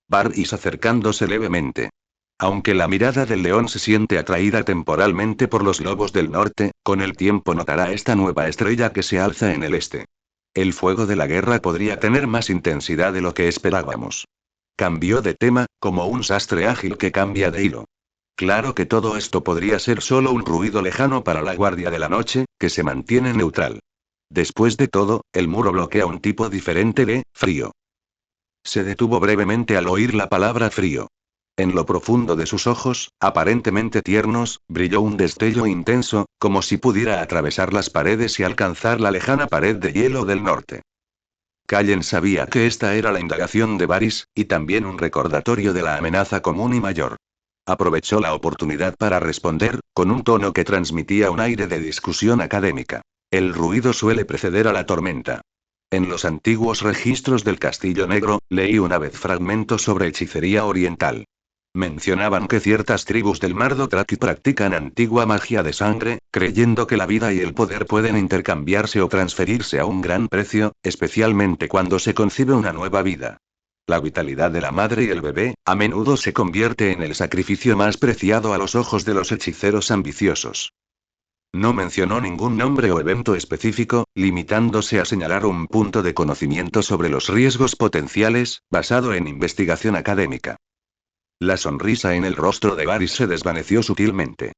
S1: Varys acercándose levemente. Aunque la mirada del león se siente atraída temporalmente por los lobos del norte, con el tiempo notará esta nueva estrella que se alza en el este. El fuego de la guerra podría tener más intensidad de lo que esperábamos. Cambió de tema, como un sastre ágil que cambia de hilo. Claro que todo esto podría ser solo un ruido lejano para la Guardia de la Noche, que se mantiene neutral. Después de todo, el muro bloquea un tipo diferente de frío. Se detuvo brevemente al oír la palabra frío. En lo profundo de sus ojos, aparentemente tiernos, brilló un destello intenso, como si pudiera atravesar las paredes y alcanzar la lejana pared de hielo del norte. Callen sabía que esta era la indagación de Varys, y también un recordatorio de la amenaza común y mayor. Aprovechó la oportunidad para responder, con un tono que transmitía un aire de discusión académica. El ruido suele preceder a la tormenta. En los antiguos registros del Castillo Negro, leí una vez fragmentos sobre hechicería oriental. Mencionaban que ciertas tribus del Mar Dothraki practican antigua magia de sangre, creyendo que la vida y el poder pueden intercambiarse o transferirse a un gran precio, especialmente cuando se concibe una nueva vida. La vitalidad de la madre y el bebé, a menudo se convierte en el sacrificio más preciado a los ojos de los hechiceros ambiciosos. No mencionó ningún nombre o evento específico, limitándose a señalar un punto de conocimiento sobre los riesgos potenciales, basado en investigación académica. La sonrisa en el rostro de Varys se desvaneció sutilmente.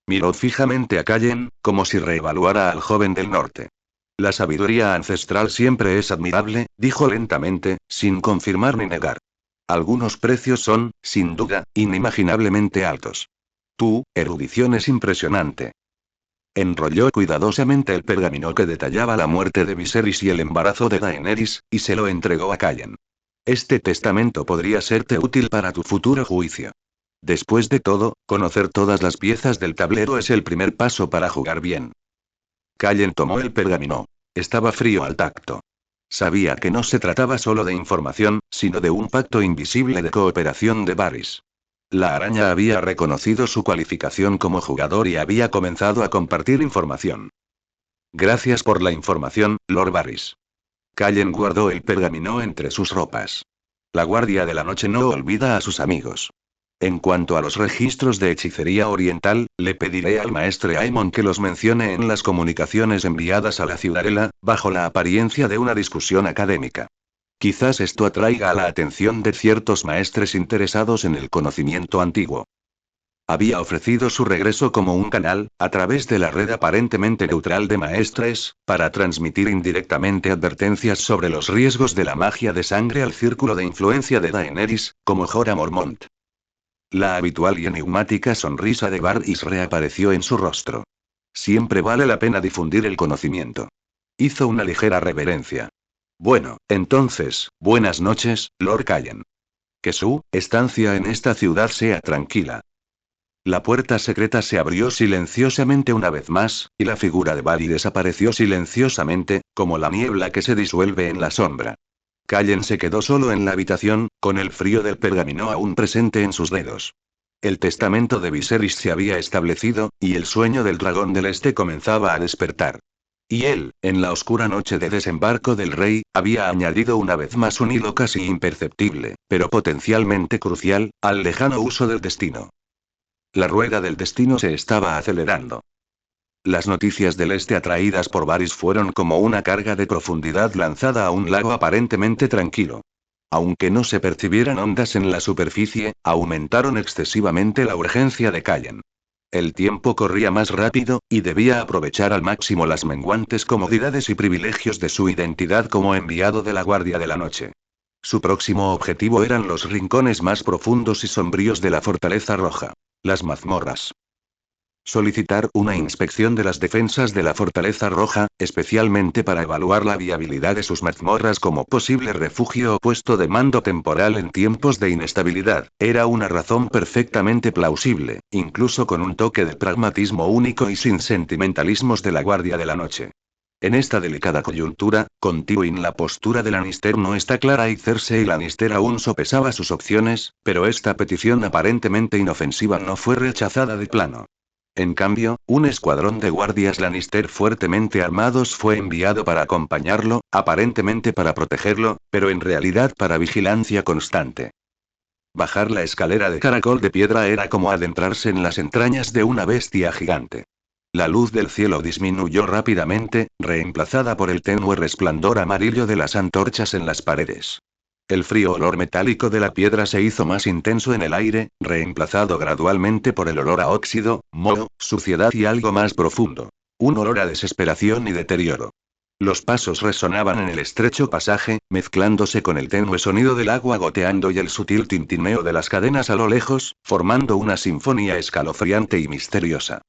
S1: Miró fijamente a Callen, como si reevaluara al joven del norte. La sabiduría ancestral siempre es admirable, dijo lentamente, sin confirmar ni negar. Algunos precios son, sin duda, inimaginablemente altos. Tu erudición es impresionante. Enrolló cuidadosamente el pergamino que detallaba la muerte de Viserys y el embarazo de Daenerys, y se lo entregó a Callen. Este testamento podría serte útil para tu futuro juicio. Después de todo, conocer todas las piezas del tablero es el primer paso para jugar bien. Callen tomó el pergamino. Estaba frío al tacto. Sabía que no se trataba solo de información, sino de un pacto invisible de cooperación de Varys. La araña había reconocido su cualificación como jugador y había comenzado a compartir información. Gracias por la información, Lord Varys. Callen guardó el pergamino entre sus ropas. La Guardia de la Noche no olvida a sus amigos. En cuanto a los registros de hechicería oriental, le pediré al maestre Aemon que los mencione en las comunicaciones enviadas a la ciudadela, bajo la apariencia de una discusión académica. Quizás esto atraiga la atención de ciertos maestres interesados en el conocimiento antiguo. Había ofrecido su regreso como un canal, a través de la red aparentemente neutral de maestres, para transmitir indirectamente advertencias sobre los riesgos de la magia de sangre al círculo de influencia de Daenerys, como Jorah Mormont. La habitual y enigmática sonrisa de Varys reapareció en su rostro. Siempre vale la pena difundir el conocimiento. Hizo una ligera reverencia. Bueno, entonces, buenas noches, Lord Callen. Que su estancia en esta ciudad sea tranquila. La puerta secreta se abrió silenciosamente una vez más, y la figura de Varys desapareció silenciosamente, como la niebla que se disuelve en la sombra. Callen se quedó solo en la habitación, con el frío del pergamino aún presente en sus dedos. El testamento de Viserys se había establecido, y el sueño del dragón del este comenzaba a despertar. Y él, en la oscura noche de desembarco del rey, había añadido una vez más un hilo casi imperceptible, pero potencialmente crucial, al lejano uso del destino. La rueda del destino se estaba acelerando. Las noticias del este atraídas por Varys fueron como una carga de profundidad lanzada a un lago aparentemente tranquilo. Aunque no se percibieran ondas en la superficie, aumentaron excesivamente la urgencia de Callen. El tiempo corría más rápido, y debía aprovechar al máximo las menguantes comodidades y privilegios de su identidad como enviado de la Guardia de la Noche. Su próximo objetivo eran los rincones más profundos y sombríos de la Fortaleza Roja. Las mazmorras. Solicitar una inspección de las defensas de la Fortaleza Roja, especialmente para evaluar la viabilidad de sus mazmorras como posible refugio o puesto de mando temporal en tiempos de inestabilidad, era una razón perfectamente plausible, incluso con un toque de pragmatismo único y sin sentimentalismos de la Guardia de la Noche. En esta delicada coyuntura, con Tywin la postura de Lannister no está clara y Cersei Lannister aún sopesaba sus opciones, pero esta petición aparentemente inofensiva no fue rechazada de plano. En cambio, un escuadrón de guardias Lannister fuertemente armados fue enviado para acompañarlo, aparentemente para protegerlo, pero en realidad para vigilancia constante. Bajar la escalera de caracol de piedra era como adentrarse en las entrañas de una bestia gigante. La luz del cielo disminuyó rápidamente, reemplazada por el tenue resplandor amarillo de las antorchas en las paredes. El frío olor metálico de la piedra se hizo más intenso en el aire, reemplazado gradualmente por el olor a óxido, moho, suciedad y algo más profundo. Un olor a desesperación y deterioro. Los pasos resonaban en el estrecho pasaje, mezclándose con el tenue sonido del agua goteando y el sutil tintineo de las cadenas a lo lejos, formando una sinfonía escalofriante y misteriosa.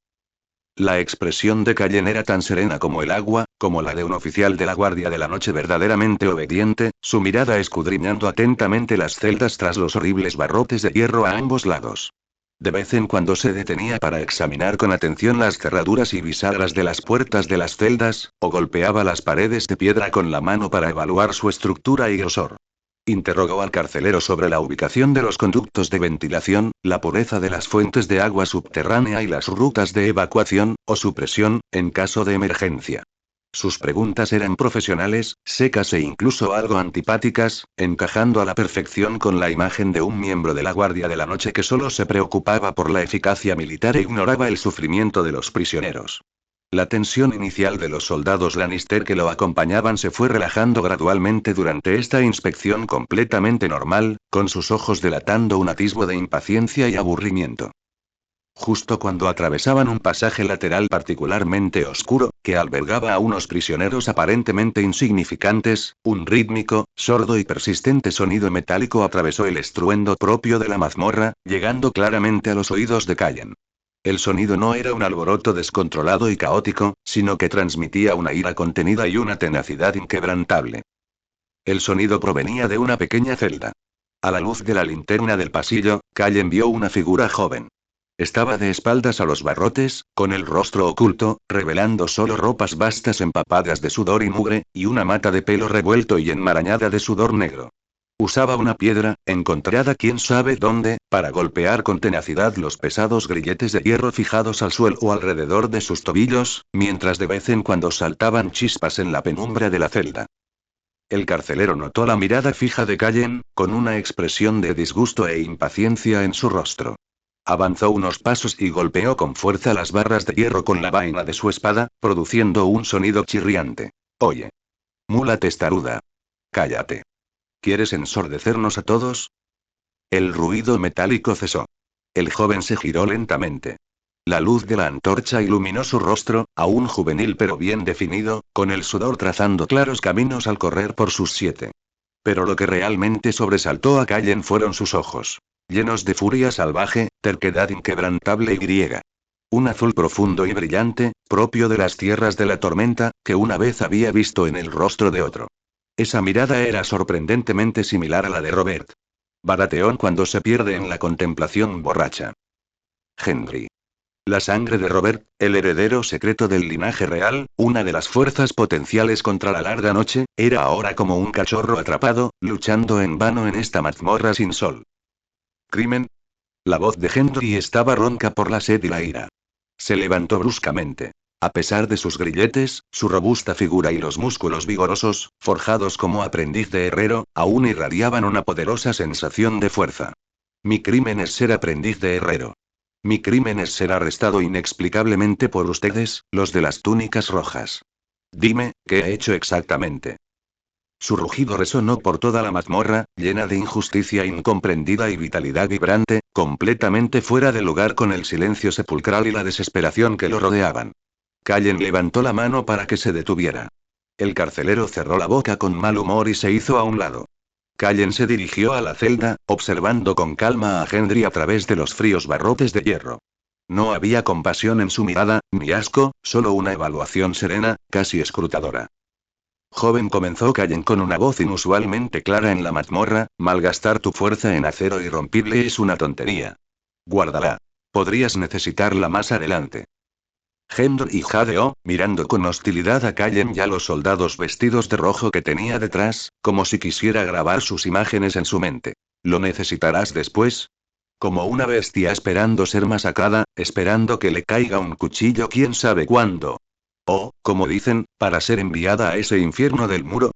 S1: La expresión de Callen era tan serena como el agua, como la de un oficial de la Guardia de la Noche verdaderamente obediente, su mirada escudriñando atentamente las celdas tras los horribles barrotes de hierro a ambos lados. De vez en cuando se detenía para examinar con atención las cerraduras y bisagras de las puertas de las celdas, o golpeaba las paredes de piedra con la mano para evaluar su estructura y grosor. Interrogó al carcelero sobre la ubicación de los conductos de ventilación, la pureza de las fuentes de agua subterránea y las rutas de evacuación, o su presión, en caso de emergencia. Sus preguntas eran profesionales, secas e incluso algo antipáticas, encajando a la perfección con la imagen de un miembro de la Guardia de la Noche que solo se preocupaba por la eficacia militar e ignoraba el sufrimiento de los prisioneros. La tensión inicial de los soldados Lannister que lo acompañaban se fue relajando gradualmente durante esta inspección completamente normal, con sus ojos delatando un atisbo de impaciencia y aburrimiento. Justo cuando atravesaban un pasaje lateral particularmente oscuro, que albergaba a unos prisioneros aparentemente insignificantes, un rítmico, sordo y persistente sonido metálico atravesó el estruendo propio de la mazmorra, llegando claramente a los oídos de Callen. El sonido no era un alboroto descontrolado y caótico, sino que transmitía una ira contenida y una tenacidad inquebrantable. El sonido provenía de una pequeña celda. A la luz de la linterna del pasillo, Callen vio una figura joven. Estaba de espaldas a los barrotes, con el rostro oculto, revelando solo ropas vastas empapadas de sudor y mugre, y una mata de pelo revuelto y enmarañada de sudor negro. Usaba una piedra, encontrada quién sabe dónde, para golpear con tenacidad los pesados grilletes de hierro fijados al suelo o alrededor de sus tobillos, mientras de vez en cuando saltaban chispas en la penumbra de la celda. El carcelero notó la mirada fija de Callen, con una expresión de disgusto e impaciencia en su rostro. Avanzó unos pasos y golpeó con fuerza las barras de hierro con la vaina de su espada, produciendo un sonido chirriante. Oye. Mula testaruda. Cállate. ¿Quieres ensordecernos a todos? El ruido metálico cesó. El joven se giró lentamente. La luz de la antorcha iluminó su rostro, aún juvenil pero bien definido, con el sudor trazando claros caminos al correr por sus 7. Pero lo que realmente sobresaltó a Callen fueron sus ojos. Llenos de furia salvaje, terquedad inquebrantable y griega. Un azul profundo y brillante, propio de las tierras de la tormenta, que una vez había visto en el rostro de otro. Esa mirada era sorprendentemente similar a la de Robert Baratheon cuando se pierde en la contemplación borracha. Henry. La sangre de Robert, el heredero secreto del linaje real, una de las fuerzas potenciales contra la larga noche, era ahora como un cachorro atrapado, luchando en vano en esta mazmorra sin sol. ¿Crimen? La voz de Henry estaba ronca por la sed y la ira. Se levantó bruscamente. A pesar de sus grilletes, su robusta figura y los músculos vigorosos, forjados como aprendiz de herrero, aún irradiaban una poderosa sensación de fuerza. Mi crimen es ser aprendiz de herrero. Mi crimen es ser arrestado inexplicablemente por ustedes, los de las túnicas rojas. Dime, ¿qué he hecho exactamente? Su rugido resonó por toda la mazmorra, llena de injusticia incomprendida y vitalidad vibrante, completamente fuera de lugar con el silencio sepulcral y la desesperación que lo rodeaban. Callen levantó la mano para que se detuviera. El carcelero cerró la boca con mal humor y se hizo a un lado. Callen se dirigió a la celda, observando con calma a Hendry a través de los fríos barrotes de hierro. No había compasión en su mirada, ni asco, solo una evaluación serena, casi escrutadora. Joven, comenzó Callen con una voz inusualmente clara en la mazmorra, malgastar tu fuerza en acero irrompible es una tontería. Guárdala. Podrías necesitarla más adelante. Hendry jadeó, mirando con hostilidad a Callen y a los soldados vestidos de rojo que tenía detrás, como si quisiera grabar sus imágenes en su mente. ¿Lo necesitarás después? Como una bestia esperando ser masacrada, esperando que le caiga un cuchillo quién sabe cuándo. O, como dicen, para ser enviada a ese infierno del muro.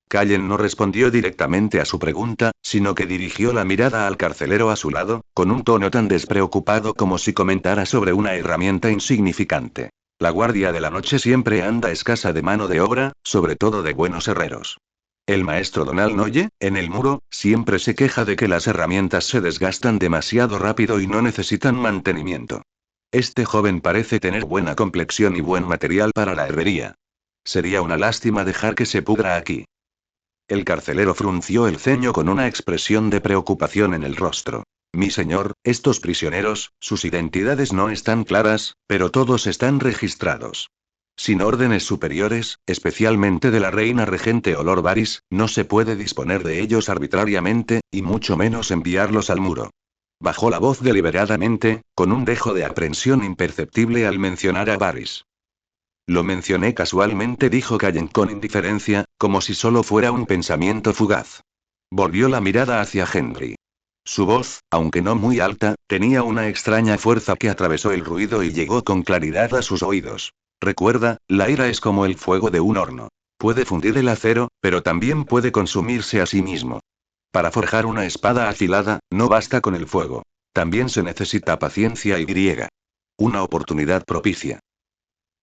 S1: Callen no respondió directamente a su pregunta, sino que dirigió la mirada al carcelero a su lado, con un tono tan despreocupado como si comentara sobre una herramienta insignificante. La guardia de la noche siempre anda escasa de mano de obra, sobre todo de buenos herreros. El maestro Donald Noye, en el muro, siempre se queja de que las herramientas se desgastan demasiado rápido y no necesitan mantenimiento. Este joven parece tener buena complexión y buen material para la herrería. Sería una lástima dejar que se pudra aquí. El carcelero frunció el ceño con una expresión de preocupación en el rostro. Mi señor, estos prisioneros, sus identidades no están claras, pero todos están registrados. Sin órdenes superiores, especialmente de la reina regente Olor Varys, no se puede disponer de ellos arbitrariamente, y mucho menos enviarlos al muro. Bajó la voz deliberadamente, con un dejo de aprensión imperceptible al mencionar a Varys. Lo mencioné casualmente, dijo Callen con indiferencia, como si solo fuera un pensamiento fugaz. Volvió la mirada hacia Hendry. Su voz, aunque no muy alta, tenía una extraña fuerza que atravesó el ruido y llegó con claridad a sus oídos. Recuerda, la ira es como el fuego de un horno. Puede fundir el acero, pero también puede consumirse a sí mismo. Para forjar una espada afilada, no basta con el fuego. También se necesita paciencia y griega. Una oportunidad propicia.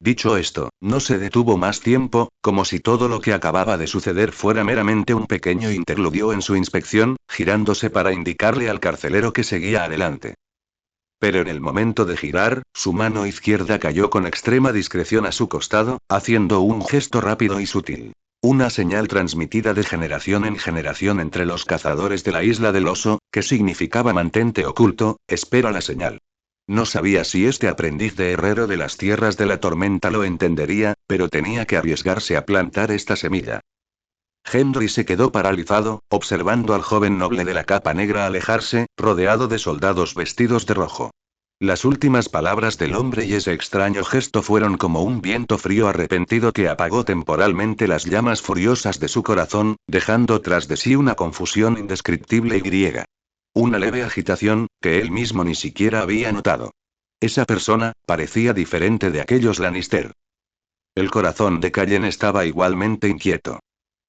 S1: Dicho esto, no se detuvo más tiempo, como si todo lo que acababa de suceder fuera meramente un pequeño interludio en su inspección, girándose para indicarle al carcelero que seguía adelante. Pero en el momento de girar, su mano izquierda cayó con extrema discreción a su costado, haciendo un gesto rápido y sutil. Una señal transmitida de generación en generación entre los cazadores de la isla del oso, que significaba mantente oculto, espera la señal. No sabía si este aprendiz de herrero de las tierras de la tormenta lo entendería, pero tenía que arriesgarse a plantar esta semilla. Hendry se quedó paralizado, observando al joven noble de la capa negra alejarse, rodeado de soldados vestidos de rojo. Las últimas palabras del hombre y ese extraño gesto fueron como un viento frío arrepentido que apagó temporalmente las llamas furiosas de su corazón, dejando tras de sí una confusión indescriptible y griega. Una leve agitación, que él mismo ni siquiera había notado. Esa persona, parecía diferente de aquellos Lannister. El corazón de Callen estaba igualmente inquieto.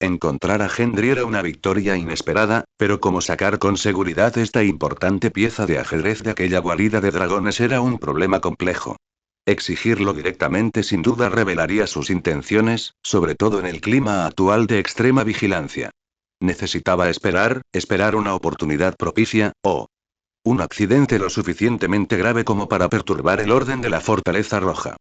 S1: Encontrar a Hendry era una victoria inesperada, pero como sacar con seguridad esta importante pieza de ajedrez de aquella guarida de dragones era un problema complejo. Exigirlo directamente sin duda revelaría sus intenciones, sobre todo en el clima actual de extrema vigilancia. Necesitaba esperar una oportunidad propicia, o un accidente lo suficientemente grave como para perturbar el orden de la Fortaleza Roja.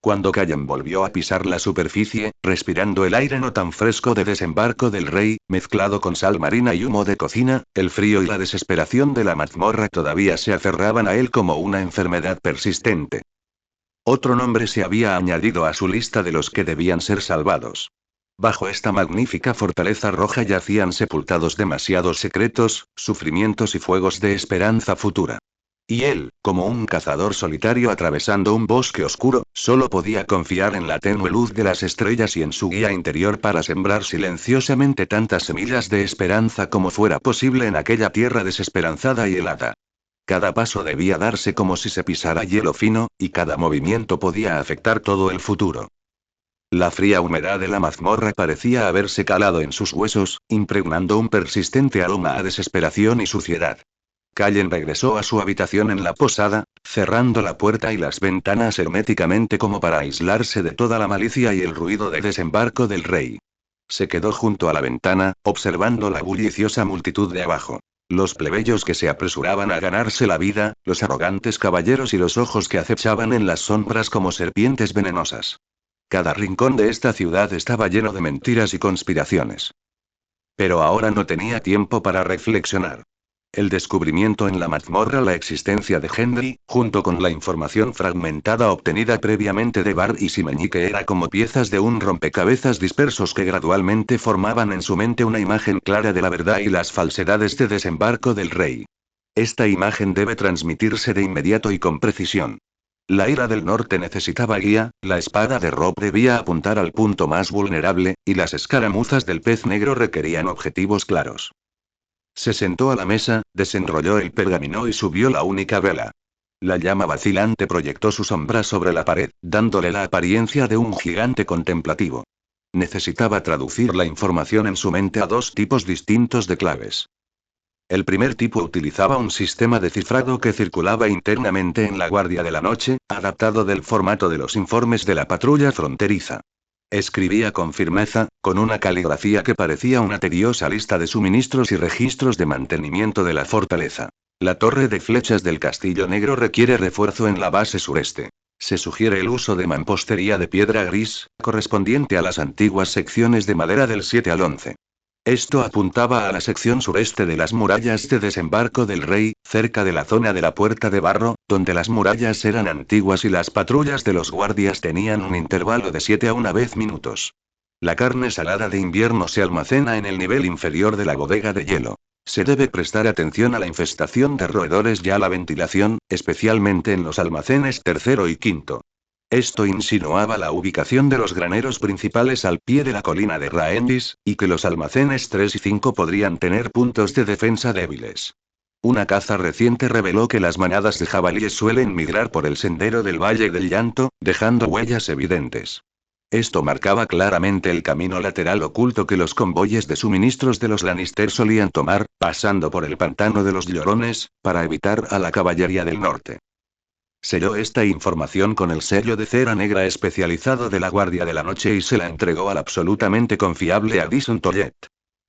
S1: Cuando Callen volvió a pisar la superficie, respirando el aire no tan fresco de desembarco del rey, mezclado con sal marina y humo de cocina, el frío y la desesperación de la mazmorra todavía se aferraban a él como una enfermedad persistente. Otro nombre se había añadido a su lista de los que debían ser salvados. Bajo esta magnífica fortaleza roja yacían sepultados demasiados secretos, sufrimientos y fuegos de esperanza futura. Y él, como un cazador solitario atravesando un bosque oscuro, solo podía confiar en la tenue luz de las estrellas y en su guía interior para sembrar silenciosamente tantas semillas de esperanza como fuera posible en aquella tierra desesperanzada y helada. Cada paso debía darse como si se pisara hielo fino, y cada movimiento podía afectar todo el futuro. La fría humedad de la mazmorra parecía haberse calado en sus huesos, impregnando un persistente aroma a desesperación y suciedad. Callen regresó a su habitación en la posada, cerrando la puerta y las ventanas herméticamente como para aislarse de toda la malicia y el ruido de desembarco del rey. Se quedó junto a la ventana, observando la bulliciosa multitud de abajo. Los plebeyos que se apresuraban a ganarse la vida, los arrogantes caballeros y los ojos que acechaban en las sombras como serpientes venenosas. Cada rincón de esta ciudad estaba lleno de mentiras y conspiraciones. Pero ahora no tenía tiempo para reflexionar. El descubrimiento en la mazmorra la existencia de Henry, junto con la información fragmentada obtenida previamente de Bart y Simeñique era como piezas de un rompecabezas dispersos que gradualmente formaban en su mente una imagen clara de la verdad y las falsedades de desembarco del rey. Esta imagen debe transmitirse de inmediato y con precisión. La ira del norte necesitaba guía, la espada de Rob debía apuntar al punto más vulnerable, y las escaramuzas del pez negro requerían objetivos claros. Se sentó a la mesa, desenrolló el pergamino y subió la única vela. La llama vacilante proyectó su sombra sobre la pared, dándole la apariencia de un gigante contemplativo. Necesitaba traducir la información en su mente a dos tipos distintos de claves. El primer tipo utilizaba un sistema de cifrado que circulaba internamente en la Guardia de la Noche, adaptado del formato de los informes de la patrulla fronteriza. Escribía con firmeza, con una caligrafía que parecía una tediosa lista de suministros y registros de mantenimiento de la fortaleza. La torre de flechas del Castillo Negro requiere refuerzo en la base sureste. Se sugiere el uso de mampostería de piedra gris, correspondiente a las antiguas secciones de madera del 7 al 11. Esto apuntaba a la sección sureste de las murallas de desembarco del rey, cerca de la zona de la Puerta de Barro, donde las murallas eran antiguas y las patrullas de los guardias tenían un intervalo de 7 a 1 vez minutos. La carne salada de invierno se almacena en el nivel inferior de la bodega de hielo. Se debe prestar atención a la infestación de roedores y a la ventilación, especialmente en los almacenes tercero y quinto. Esto insinuaba la ubicación de los graneros principales al pie de la colina de Raendis, y que los almacenes 3 y 5 podrían tener puntos de defensa débiles. Una caza reciente reveló que las manadas de jabalíes suelen migrar por el sendero del Valle del Llanto, dejando huellas evidentes. Esto marcaba claramente el camino lateral oculto que los convoyes de suministros de los Lannister solían tomar, pasando por el pantano de los Llorones, para evitar a la caballería del norte. Selló esta información con el sello de cera negra especializado de la Guardia de la Noche y se la entregó al absolutamente confiable Addison Tollet.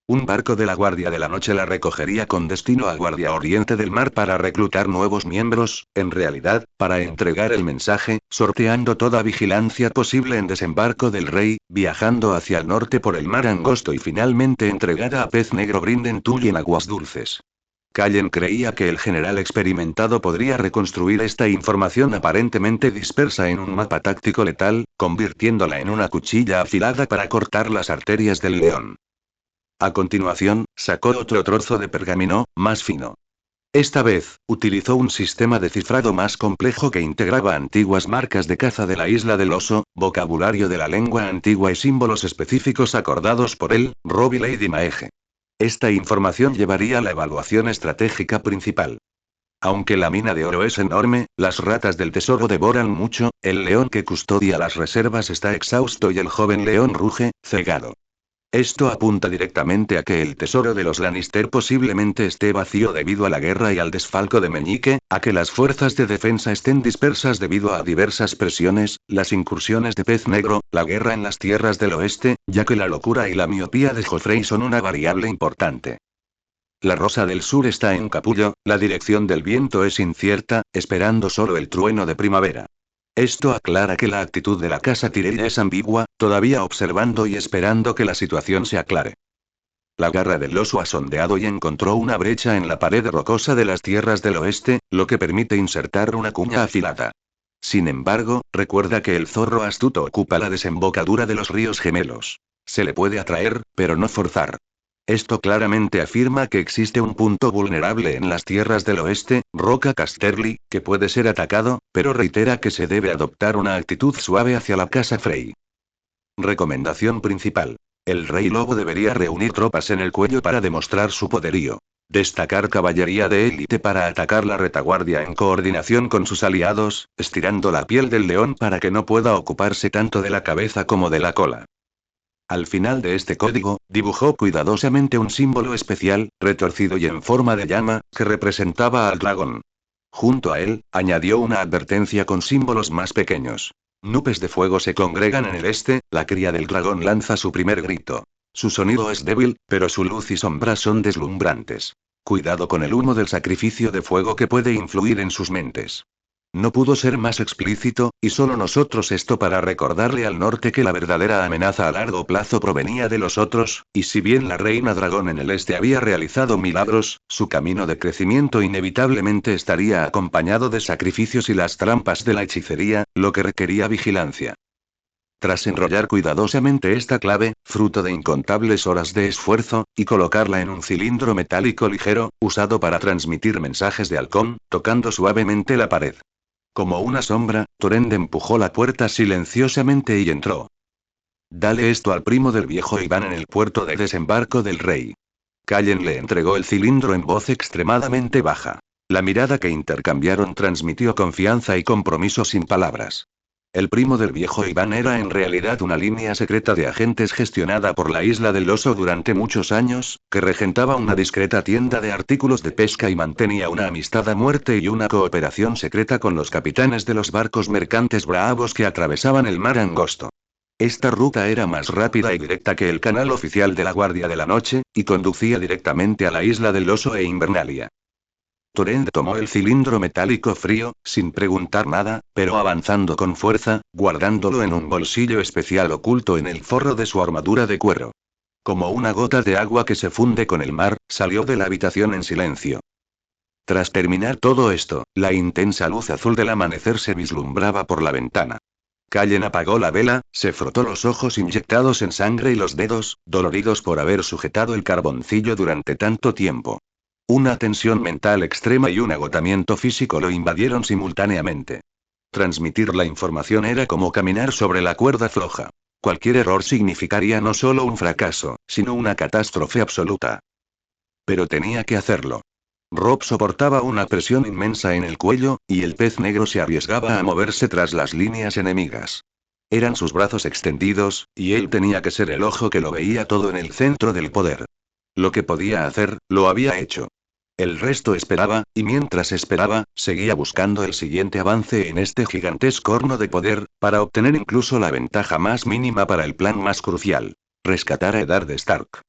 S1: Un barco de la Guardia de la Noche la recogería con destino a Guardia Oriente del Mar para reclutar nuevos miembros, en realidad, para entregar el mensaje, sorteando toda vigilancia posible en desembarco del rey, viajando hacia el norte por el mar angosto y finalmente entregada a Pez Negro Brinden Tully en aguas dulces. Callen creía que el general experimentado podría reconstruir esta información aparentemente dispersa en un mapa táctico letal, convirtiéndola en una cuchilla afilada para cortar las arterias del león. A continuación, sacó otro trozo de pergamino, más fino. Esta vez, utilizó un sistema de cifrado más complejo que integraba antiguas marcas de caza de la isla del oso, vocabulario de la lengua antigua y símbolos específicos acordados por él, Robb y Lady Maege. Esta información llevaría a la evaluación estratégica principal. Aunque la mina de oro es enorme, las ratas del tesoro devoran mucho, el león que custodia las reservas está exhausto y el joven león ruge, cegado. Esto apunta directamente a que el tesoro de los Lannister posiblemente esté vacío debido a la guerra y al desfalco de Meñique, a que las fuerzas de defensa estén dispersas debido a diversas presiones, las incursiones de Pez Negro, la guerra en las tierras del oeste, ya que la locura y la miopía de Joffrey son una variable importante. La Rosa del Sur está en capullo, la dirección del viento es incierta, esperando solo el trueno de primavera. Esto aclara que la actitud de la casa Tyrell es ambigua, todavía observando y esperando que la situación se aclare. La garra del oso ha sondeado y encontró una brecha en la pared rocosa de las tierras del oeste, lo que permite insertar una cuña afilada. Sin embargo, recuerda que el zorro astuto ocupa la desembocadura de los ríos gemelos. Se le puede atraer, pero no forzar. Esto claramente afirma que existe un punto vulnerable en las tierras del oeste, Roca Casterly, que puede ser atacado, pero reitera que se debe adoptar una actitud suave hacia la casa Frey. Recomendación principal. El rey lobo debería reunir tropas en el cuello para demostrar su poderío. Destacar caballería de élite para atacar la retaguardia en coordinación con sus aliados, estirando la piel del león para que no pueda ocuparse tanto de la cabeza como de la cola. Al final de este código, dibujó cuidadosamente un símbolo especial, retorcido y en forma de llama, que representaba al dragón. Junto a él, añadió una advertencia con símbolos más pequeños. Nubes de fuego se congregan en el este, la cría del dragón lanza su primer grito. Su sonido es débil, pero su luz y sombra son deslumbrantes. Cuidado con el humo del sacrificio de fuego que puede influir en sus mentes. No pudo ser más explícito, y solo nosotros esto para recordarle al norte que la verdadera amenaza a largo plazo provenía de los otros, y si bien la reina dragón en el este había realizado milagros, su camino de crecimiento inevitablemente estaría acompañado de sacrificios y las trampas de la hechicería, lo que requería vigilancia. Tras enrollar cuidadosamente esta clave, fruto de incontables horas de esfuerzo, y colocarla en un cilindro metálico ligero, usado para transmitir mensajes de halcón, tocando suavemente la pared. Como una sombra, Torend empujó la puerta silenciosamente y entró. Dale esto al primo del viejo Iván en el puerto de desembarco del rey. Callen le entregó el cilindro en voz extremadamente baja. La mirada que intercambiaron transmitió confianza y compromiso sin palabras. El primo del viejo Iván era en realidad una línea secreta de agentes gestionada por la isla del Oso durante muchos años, que regentaba una discreta tienda de artículos de pesca y mantenía una amistad a muerte y una cooperación secreta con los capitanes de los barcos mercantes bravos que atravesaban el mar angosto. Esta ruta era más rápida y directa que el canal oficial de la Guardia de la Noche, y conducía directamente a la isla del Oso e Invernalia. Torend tomó el cilindro metálico frío, sin preguntar nada, pero avanzando con fuerza, guardándolo en un bolsillo especial oculto en el forro de su armadura de cuero. Como una gota de agua que se funde con el mar, salió de la habitación en silencio. Tras terminar todo esto, la intensa luz azul del amanecer se vislumbraba por la ventana. Callen apagó la vela, se frotó los ojos inyectados en sangre y los dedos, doloridos por haber sujetado el carboncillo durante tanto tiempo. Una tensión mental extrema y un agotamiento físico lo invadieron simultáneamente. Transmitir la información era como caminar sobre la cuerda floja. Cualquier error significaría no solo un fracaso, sino una catástrofe absoluta. Pero tenía que hacerlo. Rob soportaba una presión inmensa en el cuello, y el pez negro se arriesgaba a moverse tras las líneas enemigas. Eran sus brazos extendidos, y él tenía que ser el ojo que lo veía todo en el centro del poder. Lo que podía hacer, lo había hecho. El resto esperaba, y mientras esperaba, seguía buscando el siguiente avance en este gigantesco horno de poder, para obtener incluso la ventaja más mínima para el plan más crucial: rescatar a Eddard Stark.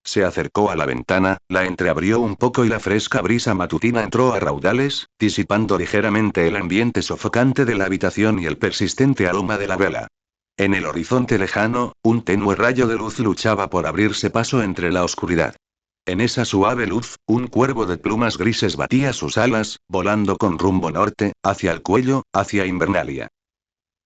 S1: Se acercó a la ventana, la entreabrió un poco y la fresca brisa matutina entró a raudales, disipando ligeramente el ambiente sofocante de la habitación y el persistente aroma de la vela. En el horizonte lejano, un tenue rayo de luz luchaba por abrirse paso entre la oscuridad. En esa suave luz, un cuervo de plumas grises batía sus alas, volando con rumbo norte, hacia el cuello, hacia Invernalia.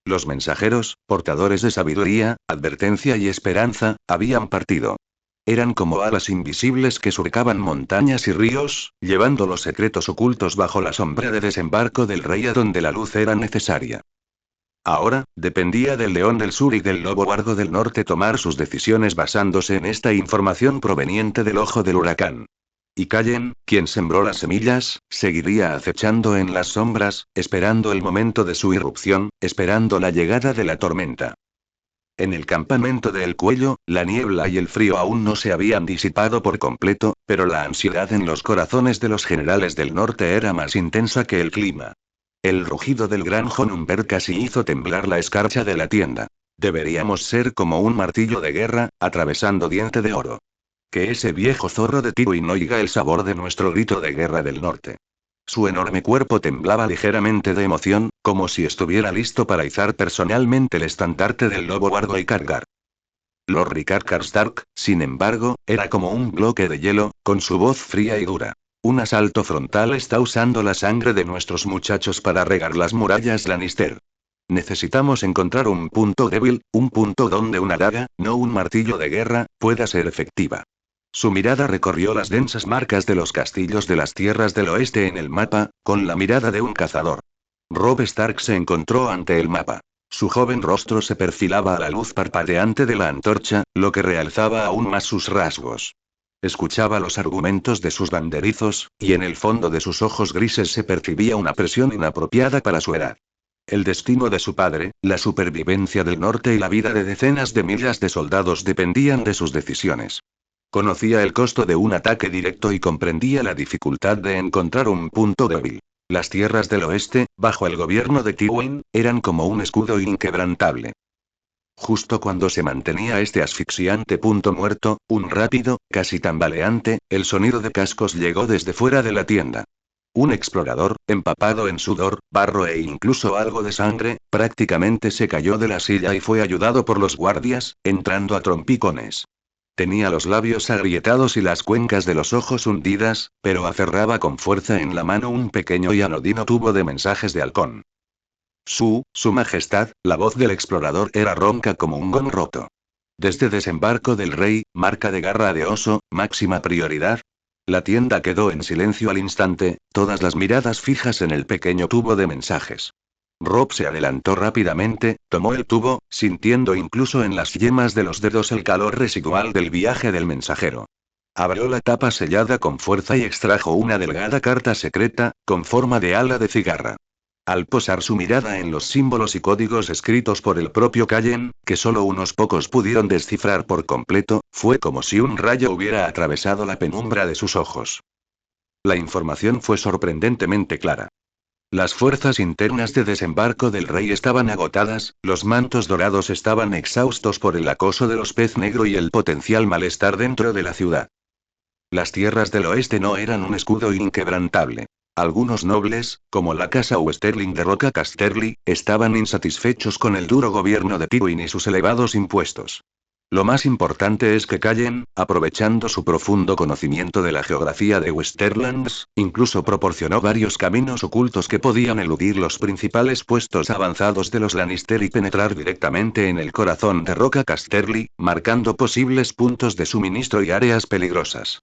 S1: Los mensajeros, portadores de sabiduría, advertencia y esperanza, habían partido. Eran como alas invisibles que surcaban montañas y ríos, llevando los secretos ocultos bajo la sombra de desembarco del rey a donde la luz era necesaria. Ahora, dependía del León del Sur y del Lobo Guardo del Norte tomar sus decisiones basándose en esta información proveniente del ojo del huracán. Y Callen, quien sembró las semillas, seguiría acechando en las sombras, esperando el momento de su irrupción, esperando la llegada de la tormenta. En el campamento de El Cuello, la niebla y el frío aún no se habían disipado por completo, pero la ansiedad en los corazones de los generales del norte era más intensa que el clima. El rugido del gran Honumber casi hizo temblar la escarcha de la tienda. Deberíamos ser como un martillo de guerra, atravesando diente de oro. Que ese viejo zorro de Tywin oiga el sabor de nuestro grito de guerra del norte. Su enorme cuerpo temblaba ligeramente de emoción, como si estuviera listo para izar personalmente el estandarte del lobo guardo y cargar. Lord Rickard Karstark, sin embargo, era como un bloque de hielo, con su voz fría y dura. Un asalto frontal está usando la sangre de nuestros muchachos para regar las murallas Lannister. Necesitamos encontrar un punto débil, un punto donde una daga, no un martillo de guerra, pueda ser efectiva. Su mirada recorrió las densas marcas de los castillos de las tierras del oeste en el mapa, con la mirada de un cazador. Robb Stark se encontró ante el mapa. Su joven rostro se perfilaba a la luz parpadeante de la antorcha, lo que realzaba aún más sus rasgos. Escuchaba los argumentos de sus banderizos, y en el fondo de sus ojos grises se percibía una presión inapropiada para su edad. El destino de su padre, la supervivencia del norte y la vida de decenas de miles de soldados dependían de sus decisiones. Conocía el costo de un ataque directo y comprendía la dificultad de encontrar un punto débil. Las tierras del oeste, bajo el gobierno de Tywin, eran como un escudo inquebrantable. Justo cuando se mantenía a este asfixiante punto muerto, un rápido, casi tambaleante, el sonido de cascos llegó desde fuera de la tienda. Un explorador, empapado en sudor, barro e incluso algo de sangre, prácticamente se cayó de la silla y fue ayudado por los guardias, entrando a trompicones. Tenía los labios agrietados y las cuencas de los ojos hundidas, pero aferraba con fuerza en la mano un pequeño y anodino tubo de mensajes de halcón. Su majestad, la voz del explorador era ronca como un gong roto. Desde desembarco del rey, marca de garra de oso, máxima prioridad. La tienda quedó en silencio al instante, todas las miradas fijas en el pequeño tubo de mensajes. Rob se adelantó rápidamente, tomó el tubo, sintiendo incluso en las yemas de los dedos el calor residual del viaje del mensajero. Abrió la tapa sellada con fuerza y extrajo una delgada carta secreta, con forma de ala de cigarra. Al posar su mirada en los símbolos y códigos escritos por el propio Callen, que solo unos pocos pudieron descifrar por completo, fue como si un rayo hubiera atravesado la penumbra de sus ojos. La información fue sorprendentemente clara. Las fuerzas internas de desembarco del rey estaban agotadas, los mantos dorados estaban exhaustos por el acoso de los pez negro y el potencial malestar dentro de la ciudad. Las tierras del oeste no eran un escudo inquebrantable. Algunos nobles, como la casa Westerling de Roca Casterly, estaban insatisfechos con el duro gobierno de Tywin y sus elevados impuestos. Lo más importante es que Callen, aprovechando su profundo conocimiento de la geografía de Westerlands, incluso proporcionó varios caminos ocultos que podían eludir los principales puestos avanzados de los Lannister y penetrar directamente en el corazón de Roca Casterly, marcando posibles puntos de suministro y áreas peligrosas.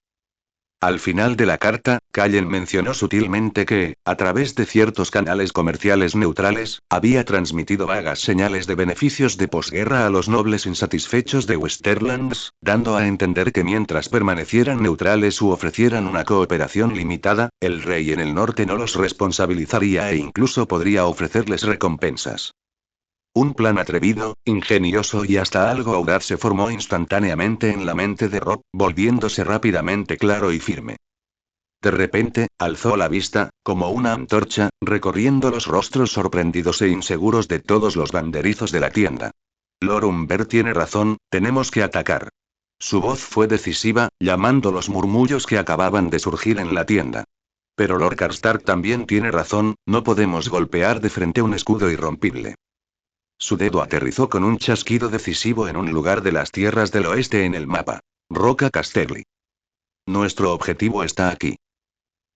S1: Al final de la carta, Callen mencionó sutilmente que, a través de ciertos canales comerciales neutrales, había transmitido vagas señales de beneficios de posguerra a los nobles insatisfechos de Westerlands, dando a entender que mientras permanecieran neutrales u ofrecieran una cooperación limitada, el rey en el norte no los responsabilizaría e incluso podría ofrecerles recompensas. Un plan atrevido, ingenioso y hasta algo audaz se formó instantáneamente en la mente de Rob, volviéndose rápidamente claro y firme. De repente, alzó la vista, como una antorcha, recorriendo los rostros sorprendidos e inseguros de todos los banderizos de la tienda. Lord Umber tiene razón, tenemos que atacar. Su voz fue decisiva, llamando los murmullos que acababan de surgir en la tienda. Pero Lord Karstark también tiene razón, no podemos golpear de frente un escudo irrompible. Su dedo aterrizó con un chasquido decisivo en un lugar de las tierras del oeste en el mapa. Roca Casterly. Nuestro objetivo está aquí.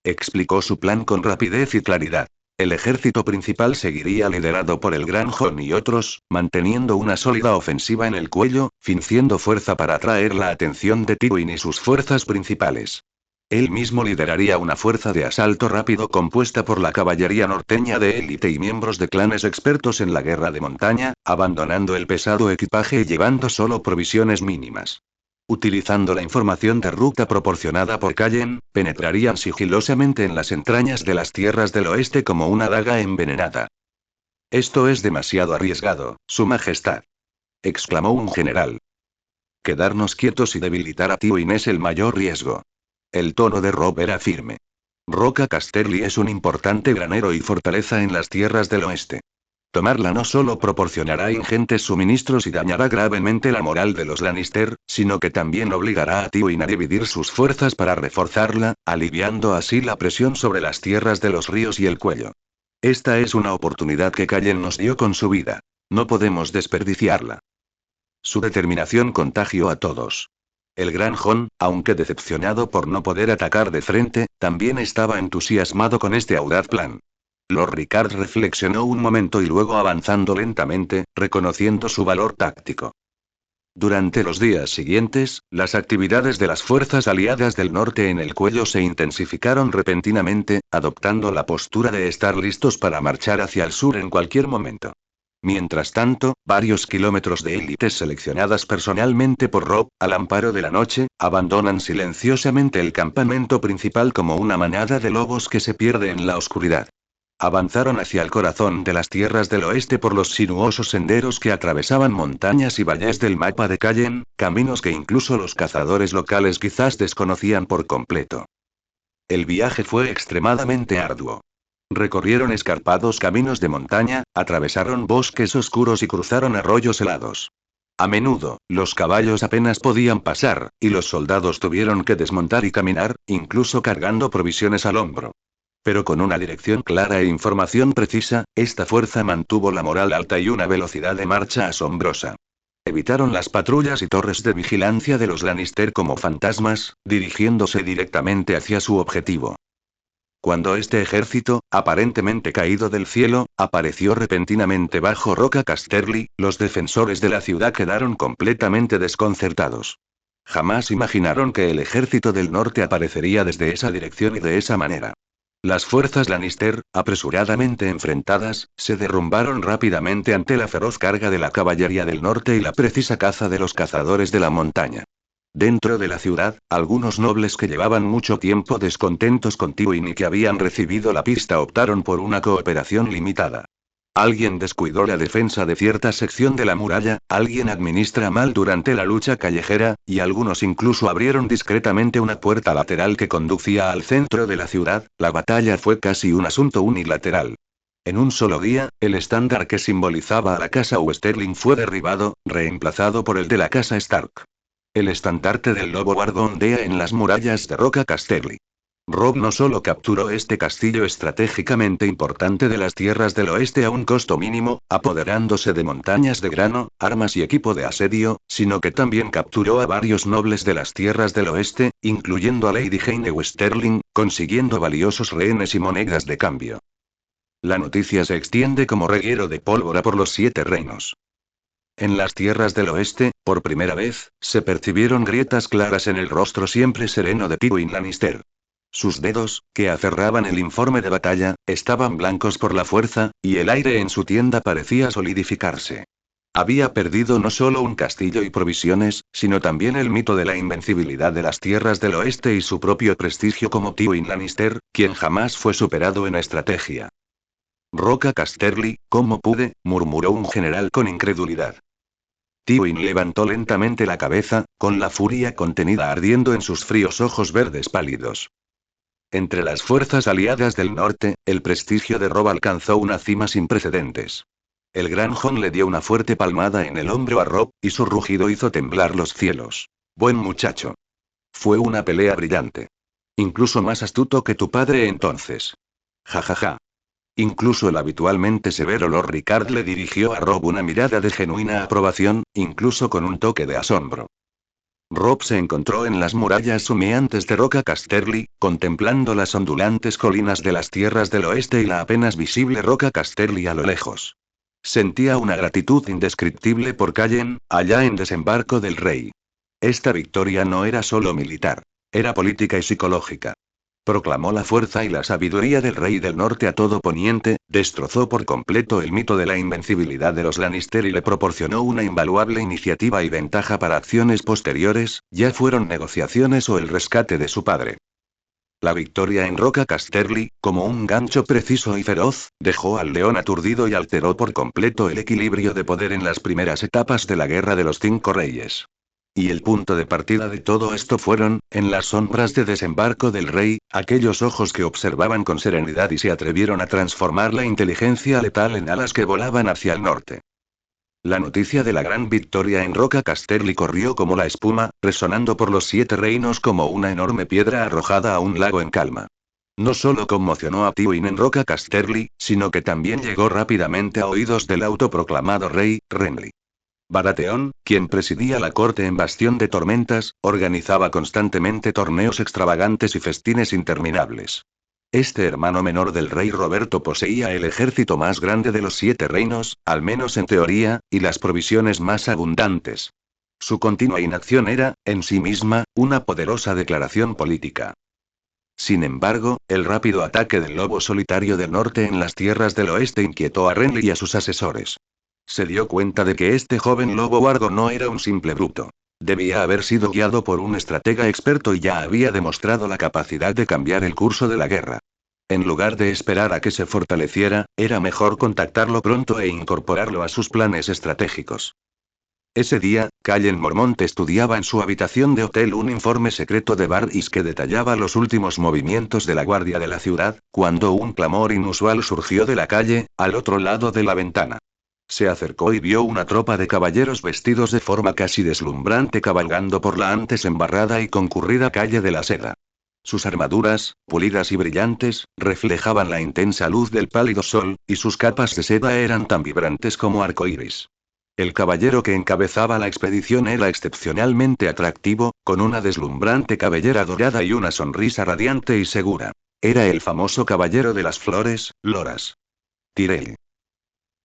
S1: Explicó su plan con rapidez y claridad. El ejército principal seguiría liderado por el Gran Jon y otros, manteniendo una sólida ofensiva en el cuello, fingiendo fuerza para atraer la atención de Tywin y sus fuerzas principales. Él mismo lideraría una fuerza de asalto rápido compuesta por la caballería norteña de élite y miembros de clanes expertos en la guerra de montaña, abandonando el pesado equipaje y llevando solo provisiones mínimas. Utilizando la información de ruta proporcionada por Callen, penetrarían sigilosamente en las entrañas de las tierras del oeste como una daga envenenada. Esto es demasiado arriesgado, Su Majestad. Exclamó un general. Quedarnos quietos y debilitar a Tywin es el mayor riesgo. El tono de Rob era firme. Roca Casterly es un importante granero y fortaleza en las tierras del oeste. Tomarla no solo proporcionará ingentes suministros y dañará gravemente la moral de los Lannister, sino que también obligará a Tywin a dividir sus fuerzas para reforzarla, aliviando así la presión sobre las tierras de los ríos y el cuello. Esta es una oportunidad que Callen nos dio con su vida. No podemos desperdiciarla. Su determinación contagió a todos. El Gran Jon, aunque decepcionado por no poder atacar de frente, también estaba entusiasmado con este audaz plan. Lord Rickard reflexionó un momento y luego avanzando lentamente, reconociendo su valor táctico. Durante los días siguientes, las actividades de las fuerzas aliadas del norte en el cuello se intensificaron repentinamente, adoptando la postura de estar listos para marchar hacia el sur en cualquier momento. Mientras tanto, varios kilómetros de élites seleccionadas personalmente por Rob, al amparo de la noche, abandonan silenciosamente el campamento principal como una manada de lobos que se pierde en la oscuridad. Avanzaron hacia el corazón de las tierras del oeste por los sinuosos senderos que atravesaban montañas y valles del mapa de Callen, caminos que incluso los cazadores locales quizás desconocían por completo. El viaje fue extremadamente arduo. Recorrieron escarpados caminos de montaña, atravesaron bosques oscuros y cruzaron arroyos helados. A menudo, los caballos apenas podían pasar, y los soldados tuvieron que desmontar y caminar, incluso cargando provisiones al hombro. Pero con una dirección clara e información precisa, esta fuerza mantuvo la moral alta y una velocidad de marcha asombrosa. Evitaron las patrullas y torres de vigilancia de los Lannister como fantasmas, dirigiéndose directamente hacia su objetivo. Cuando este ejército, aparentemente caído del cielo, apareció repentinamente bajo Roca Casterly, los defensores de la ciudad quedaron completamente desconcertados. Jamás imaginaron que el ejército del norte aparecería desde esa dirección y de esa manera. Las fuerzas Lannister, apresuradamente enfrentadas, se derrumbaron rápidamente ante la feroz carga de la caballería del norte y la precisa caza de los cazadores de la montaña. Dentro de la ciudad, algunos nobles que llevaban mucho tiempo descontentos con Tywin y que habían recibido la pista optaron por una cooperación limitada. Alguien descuidó la defensa de cierta sección de la muralla, alguien administra mal durante la lucha callejera, y algunos incluso abrieron discretamente una puerta lateral que conducía al centro de la ciudad. La batalla fue casi un asunto unilateral. En un solo día, el estándar que simbolizaba a la casa Westerling fue derribado, reemplazado por el de la casa Stark. El estandarte del lobo guardo ondea en las murallas de Roca Casterly. Robb no solo capturó este castillo estratégicamente importante de las tierras del oeste a un costo mínimo, apoderándose de montañas de grano, armas y equipo de asedio, sino que también capturó a varios nobles de las tierras del oeste, incluyendo a Lady Jane Westerling, consiguiendo valiosos rehenes y monedas de cambio. La noticia se extiende como reguero de pólvora por los 7 reinos. En las tierras del oeste, por primera vez, se percibieron grietas claras en el rostro siempre sereno de Tywin Lannister. Sus dedos, que aferraban el informe de batalla, estaban blancos por la fuerza, y el aire en su tienda parecía solidificarse. Había perdido no solo un castillo y provisiones, sino también el mito de la invencibilidad de las tierras del oeste y su propio prestigio como Tywin Lannister, quien jamás fue superado en estrategia. Roca Casterly, ¿cómo pude?, murmuró un general con incredulidad. Tywin levantó lentamente la cabeza, con la furia contenida ardiendo en sus fríos ojos verdes pálidos. Entre las fuerzas aliadas del norte, el prestigio de Robb alcanzó una cima sin precedentes. El gran Jon le dio una fuerte palmada en el hombro a Robb, y su rugido hizo temblar los cielos. Buen muchacho. Fue una pelea brillante. Incluso más astuto que tu padre entonces. Ja ja ja. Incluso el habitualmente severo Lord Rickard le dirigió a Robb una mirada de genuina aprobación, incluso con un toque de asombro. Robb se encontró en las murallas humeantes de Roca Casterly, contemplando las ondulantes colinas de las tierras del oeste y la apenas visible Roca Casterly a lo lejos. Sentía una gratitud indescriptible por Callen, allá en Desembarco del Rey. Esta victoria no era solo militar. Era política y psicológica. Proclamó la fuerza y la sabiduría del rey del norte a todo Poniente, destrozó por completo el mito de la invencibilidad de los Lannister y le proporcionó una invaluable iniciativa y ventaja para acciones posteriores, ya fueron negociaciones o el rescate de su padre. La victoria en Roca Casterly, como un gancho preciso y feroz, dejó al león aturdido y alteró por completo el equilibrio de poder en las primeras etapas de la Guerra de los 5 Reyes. Y el punto de partida de todo esto fueron, en las sombras de Desembarco del Rey, aquellos ojos que observaban con serenidad y se atrevieron a transformar la inteligencia letal en alas que volaban hacia el norte. La noticia de la gran victoria en Roca Casterly corrió como la espuma, resonando por los 7 reinos como una enorme piedra arrojada a un lago en calma. No solo conmocionó a Tywin en Roca Casterly, sino que también llegó rápidamente a oídos del autoproclamado rey, Renly. Baratheon, quien presidía la corte en Bastión de Tormentas, organizaba constantemente torneos extravagantes y festines interminables. Este hermano menor del rey Roberto poseía el ejército más grande de los 7 reinos, al menos en teoría, y las provisiones más abundantes. Su continua inacción era, en sí misma, una poderosa declaración política. Sin embargo, el rápido ataque del lobo solitario del norte en las tierras del oeste inquietó a Renly y a sus asesores. Se dio cuenta de que este joven lobo guardo no era un simple bruto. Debía haber sido guiado por un estratega experto y ya había demostrado la capacidad de cambiar el curso de la guerra. En lugar de esperar a que se fortaleciera, era mejor contactarlo pronto e incorporarlo a sus planes estratégicos. Ese día, Callen Mormont estudiaba en su habitación de hotel un informe secreto de Varys que detallaba los últimos movimientos de la guardia de la ciudad, cuando un clamor inusual surgió de la calle, al otro lado de la ventana. Se acercó y vio una tropa de caballeros vestidos de forma casi deslumbrante cabalgando por la antes embarrada y concurrida calle de la Seda. Sus armaduras, pulidas y brillantes, reflejaban la intensa luz del pálido sol, y sus capas de seda eran tan vibrantes como arcoíris. El caballero que encabezaba la expedición era excepcionalmente atractivo, con una deslumbrante cabellera dorada y una sonrisa radiante y segura. Era el famoso caballero de las flores, Loras Tyrell.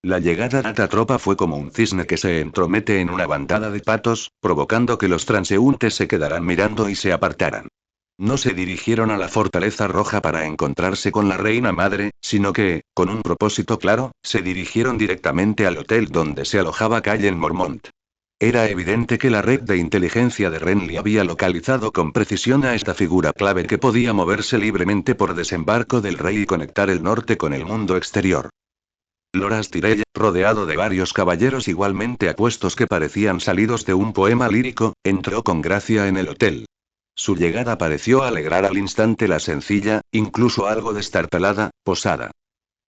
S1: La llegada de esta tropa fue como un cisne que se entromete en una bandada de patos, provocando que los transeúntes se quedaran mirando y se apartaran. No se dirigieron a la Fortaleza Roja para encontrarse con la Reina Madre, sino que, con un propósito claro, se dirigieron directamente al hotel donde se alojaba Callen Mormont. Era evidente que la red de inteligencia de Renly había localizado con precisión a esta figura clave que podía moverse libremente por desembarco del rey y conectar el norte con el mundo exterior. Loras Tyrell, rodeado de varios caballeros igualmente apuestos que parecían salidos de un poema lírico, entró con gracia en el hotel. Su llegada pareció alegrar al instante la sencilla, incluso algo destartalada, posada.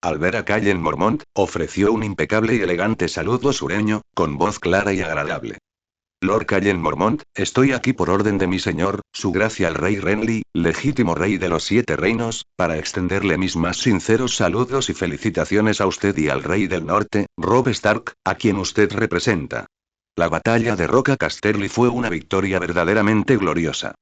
S1: Al ver a Callen Mormont, ofreció un impecable y elegante saludo sureño, con voz clara y agradable. Lord Callen Mormont, estoy aquí por orden de mi señor, su gracia el rey Renly, legítimo rey de los 7 reinos, para extenderle mis más sinceros saludos y felicitaciones a usted y al rey del norte, Robb Stark, a quien usted representa. La batalla de Roca Casterly fue una victoria verdaderamente gloriosa.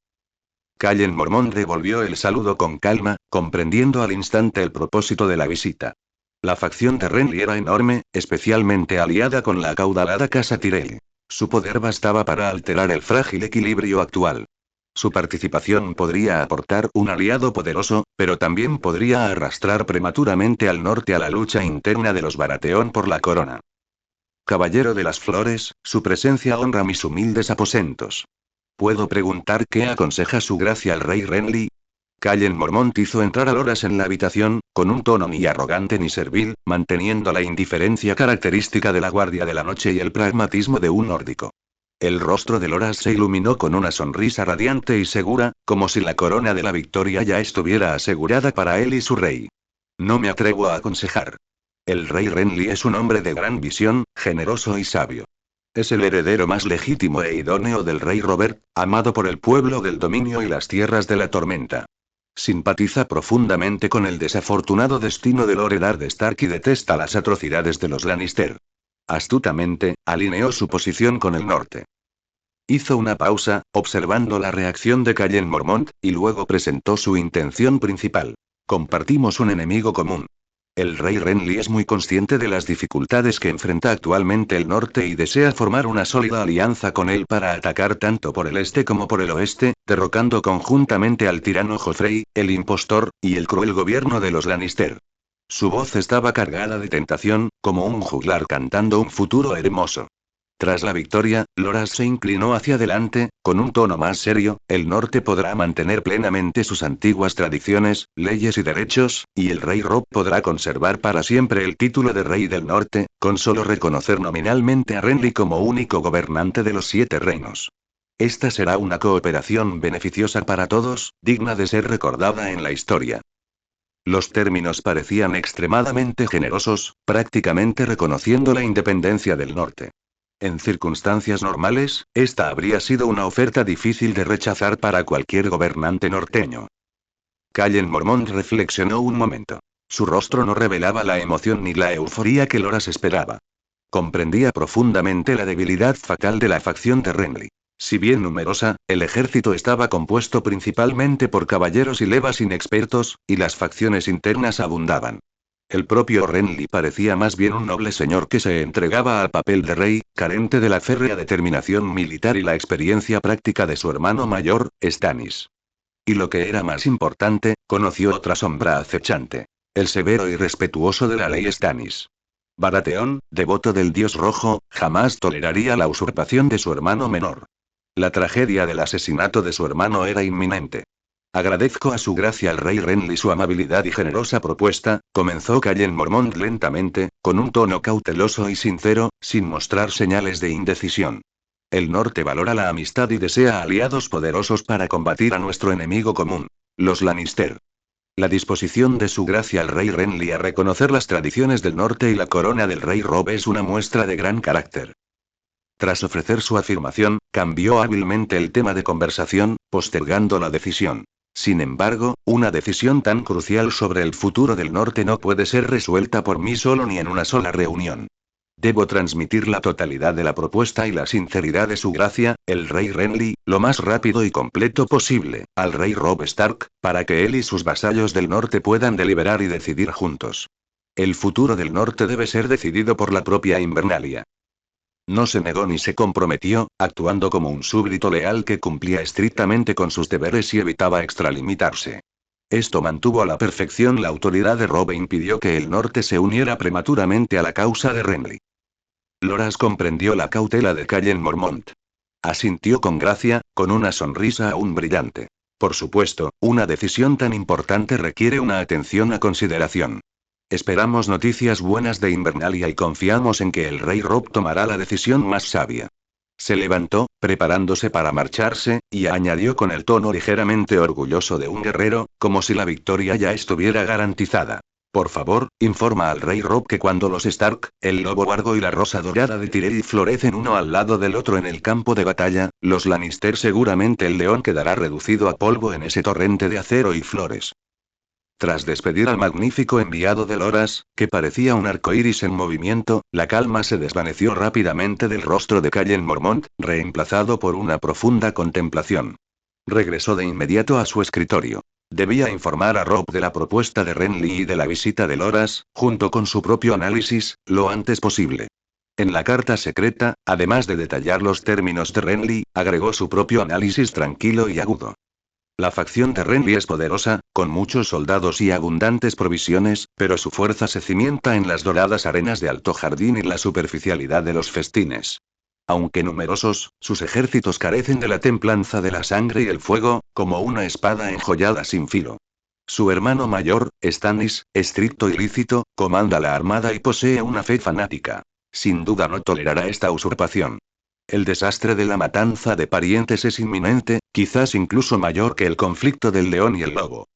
S1: Callen Mormont devolvió el saludo con calma, comprendiendo al instante el propósito de la visita. La facción de Renly era enorme, especialmente aliada con la acaudalada casa Tyrell. Su poder bastaba para alterar el frágil equilibrio actual. Su participación podría aportar un aliado poderoso, pero también podría arrastrar prematuramente al norte a la lucha interna de los Baratheon por la corona. Caballero de las Flores, su presencia honra mis humildes aposentos. ¿Puedo preguntar qué aconseja su gracia al rey Renly? Callen Mormont hizo entrar a Loras en la habitación, con un tono ni arrogante ni servil, manteniendo la indiferencia característica de la guardia de la noche y el pragmatismo de un nórdico. El rostro de Loras se iluminó con una sonrisa radiante y segura, como si la corona de la victoria ya estuviera asegurada para él y su rey. No me atrevo a aconsejar. El rey Renly es un hombre de gran visión, generoso y sabio. Es el heredero más legítimo e idóneo del rey Robert, amado por el pueblo del dominio y las tierras de la tormenta. Simpatiza profundamente con el desafortunado destino de Lord Eddard Stark y detesta las atrocidades de los Lannister. Astutamente, alineó su posición con el norte. Hizo una pausa, observando la reacción de Callen Mormont, y luego presentó su intención principal. Compartimos un enemigo común. El rey Renly es muy consciente de las dificultades que enfrenta actualmente el norte y desea formar una sólida alianza con él para atacar tanto por el este como por el oeste, derrocando conjuntamente al tirano Joffrey, el impostor, y el cruel gobierno de los Lannister. Su voz estaba cargada de tentación, como un juglar cantando un futuro hermoso. Tras la victoria, Loras se inclinó hacia adelante, con un tono más serio: el norte podrá mantener plenamente sus antiguas tradiciones, leyes y derechos, y el rey Robb podrá conservar para siempre el título de rey del norte, con solo reconocer nominalmente a Renly como único gobernante de los 7 reinos. Esta será una cooperación beneficiosa para todos, digna de ser recordada en la historia. Los términos parecían extremadamente generosos, prácticamente reconociendo la independencia del norte. En circunstancias normales, esta habría sido una oferta difícil de rechazar para cualquier gobernante norteño. Callen Mormont reflexionó un momento. Su rostro no revelaba la emoción ni la euforía que Loras esperaba. Comprendía profundamente la debilidad fatal de la facción de Renly. Si bien numerosa, el ejército estaba compuesto principalmente por caballeros y levas inexpertos, y las facciones internas abundaban. El propio Renly parecía más bien un noble señor que se entregaba al papel de rey, carente de la férrea determinación militar y la experiencia práctica de su hermano mayor, Stannis. Y lo que era más importante, conoció otra sombra acechante: el severo y respetuoso de la ley Stannis. Baratheon, devoto del dios rojo, jamás toleraría la usurpación de su hermano menor. La tragedia del asesinato de su hermano era inminente. Agradezco a su gracia al rey Renly su amabilidad y generosa propuesta, comenzó Callen Mormont lentamente, con un tono cauteloso y sincero, sin mostrar señales de indecisión. El norte valora la amistad y desea aliados poderosos para combatir a nuestro enemigo común, los Lannister. La disposición de su gracia al rey Renly a reconocer las tradiciones del norte y la corona del rey Rob es una muestra de gran carácter. Tras ofrecer su afirmación, cambió hábilmente el tema de conversación, postergando la decisión. Sin embargo, una decisión tan crucial sobre el futuro del norte no puede ser resuelta por mí solo ni en una sola reunión. Debo transmitir la totalidad de la propuesta y la sinceridad de su gracia, el rey Renly, lo más rápido y completo posible, al rey Robb Stark, para que él y sus vasallos del norte puedan deliberar y decidir juntos. El futuro del norte debe ser decidido por la propia Invernalia. No se negó ni se comprometió, actuando como un súbdito leal que cumplía estrictamente con sus deberes y evitaba extralimitarse. Esto mantuvo a la perfección la autoridad de Robb e impidió que el norte se uniera prematuramente a la causa de Renly. Loras comprendió la cautela de Callen Mormont. Asintió con gracia, con una sonrisa aún brillante. Por supuesto, una decisión tan importante requiere una atención a consideración. Esperamos noticias buenas de Invernalia y confiamos en que el rey Robb tomará la decisión más sabia. Se levantó, preparándose para marcharse, y añadió con el tono ligeramente orgulloso de un guerrero, como si la victoria ya estuviera garantizada. Por favor, informa al rey Robb que cuando los Stark, el lobo vargo y la rosa dorada de Tyrell florecen uno al lado del otro en el campo de batalla, los Lannister seguramente el león quedará reducido a polvo en ese torrente de acero y flores. Tras despedir al magnífico enviado de Loras, que parecía un arco iris en movimiento, la calma se desvaneció rápidamente del rostro de Callen Mormont, reemplazado por una profunda contemplación. Regresó de inmediato a su escritorio. Debía informar a Robb de la propuesta de Renly y de la visita de Loras, junto con su propio análisis, lo antes posible. En la carta secreta, además de detallar los términos de Renly, agregó su propio análisis tranquilo y agudo. La facción de Renly es poderosa, con muchos soldados y abundantes provisiones, pero su fuerza se cimienta en las doradas arenas de Alto Jardín y la superficialidad de los festines. Aunque numerosos, sus ejércitos carecen de la templanza de la sangre y el fuego, como una espada enjollada sin filo. Su hermano mayor, Stannis, estricto y lícito, comanda la armada y posee una fe fanática. Sin duda no tolerará esta usurpación. El desastre de la matanza de parientes es inminente, quizás incluso mayor que el conflicto del león y el lobo.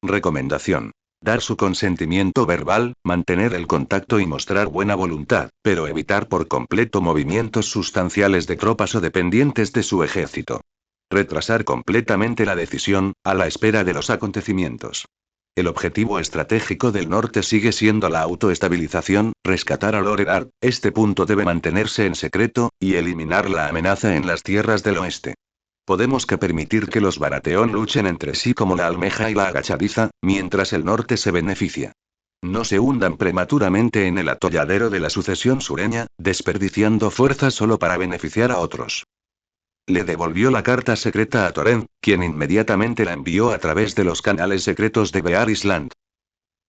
S1: Recomendación. Dar su consentimiento verbal, mantener el contacto y mostrar buena voluntad, pero evitar por completo movimientos sustanciales de tropas o dependientes de su ejército. Retrasar completamente la decisión, a la espera de los acontecimientos. El objetivo estratégico del norte sigue siendo la autoestabilización, rescatar a Lorelard, este punto debe mantenerse en secreto, y eliminar la amenaza en las tierras del oeste. Podemos que permitir que los Baratheon luchen entre sí como la almeja y la agachadiza, mientras el norte se beneficia. No se hundan prematuramente en el atolladero de la sucesión sureña, desperdiciando fuerzas solo para beneficiar a otros. Le devolvió la carta secreta a Torrent, quien inmediatamente la envió a través de los canales secretos de Bear Island.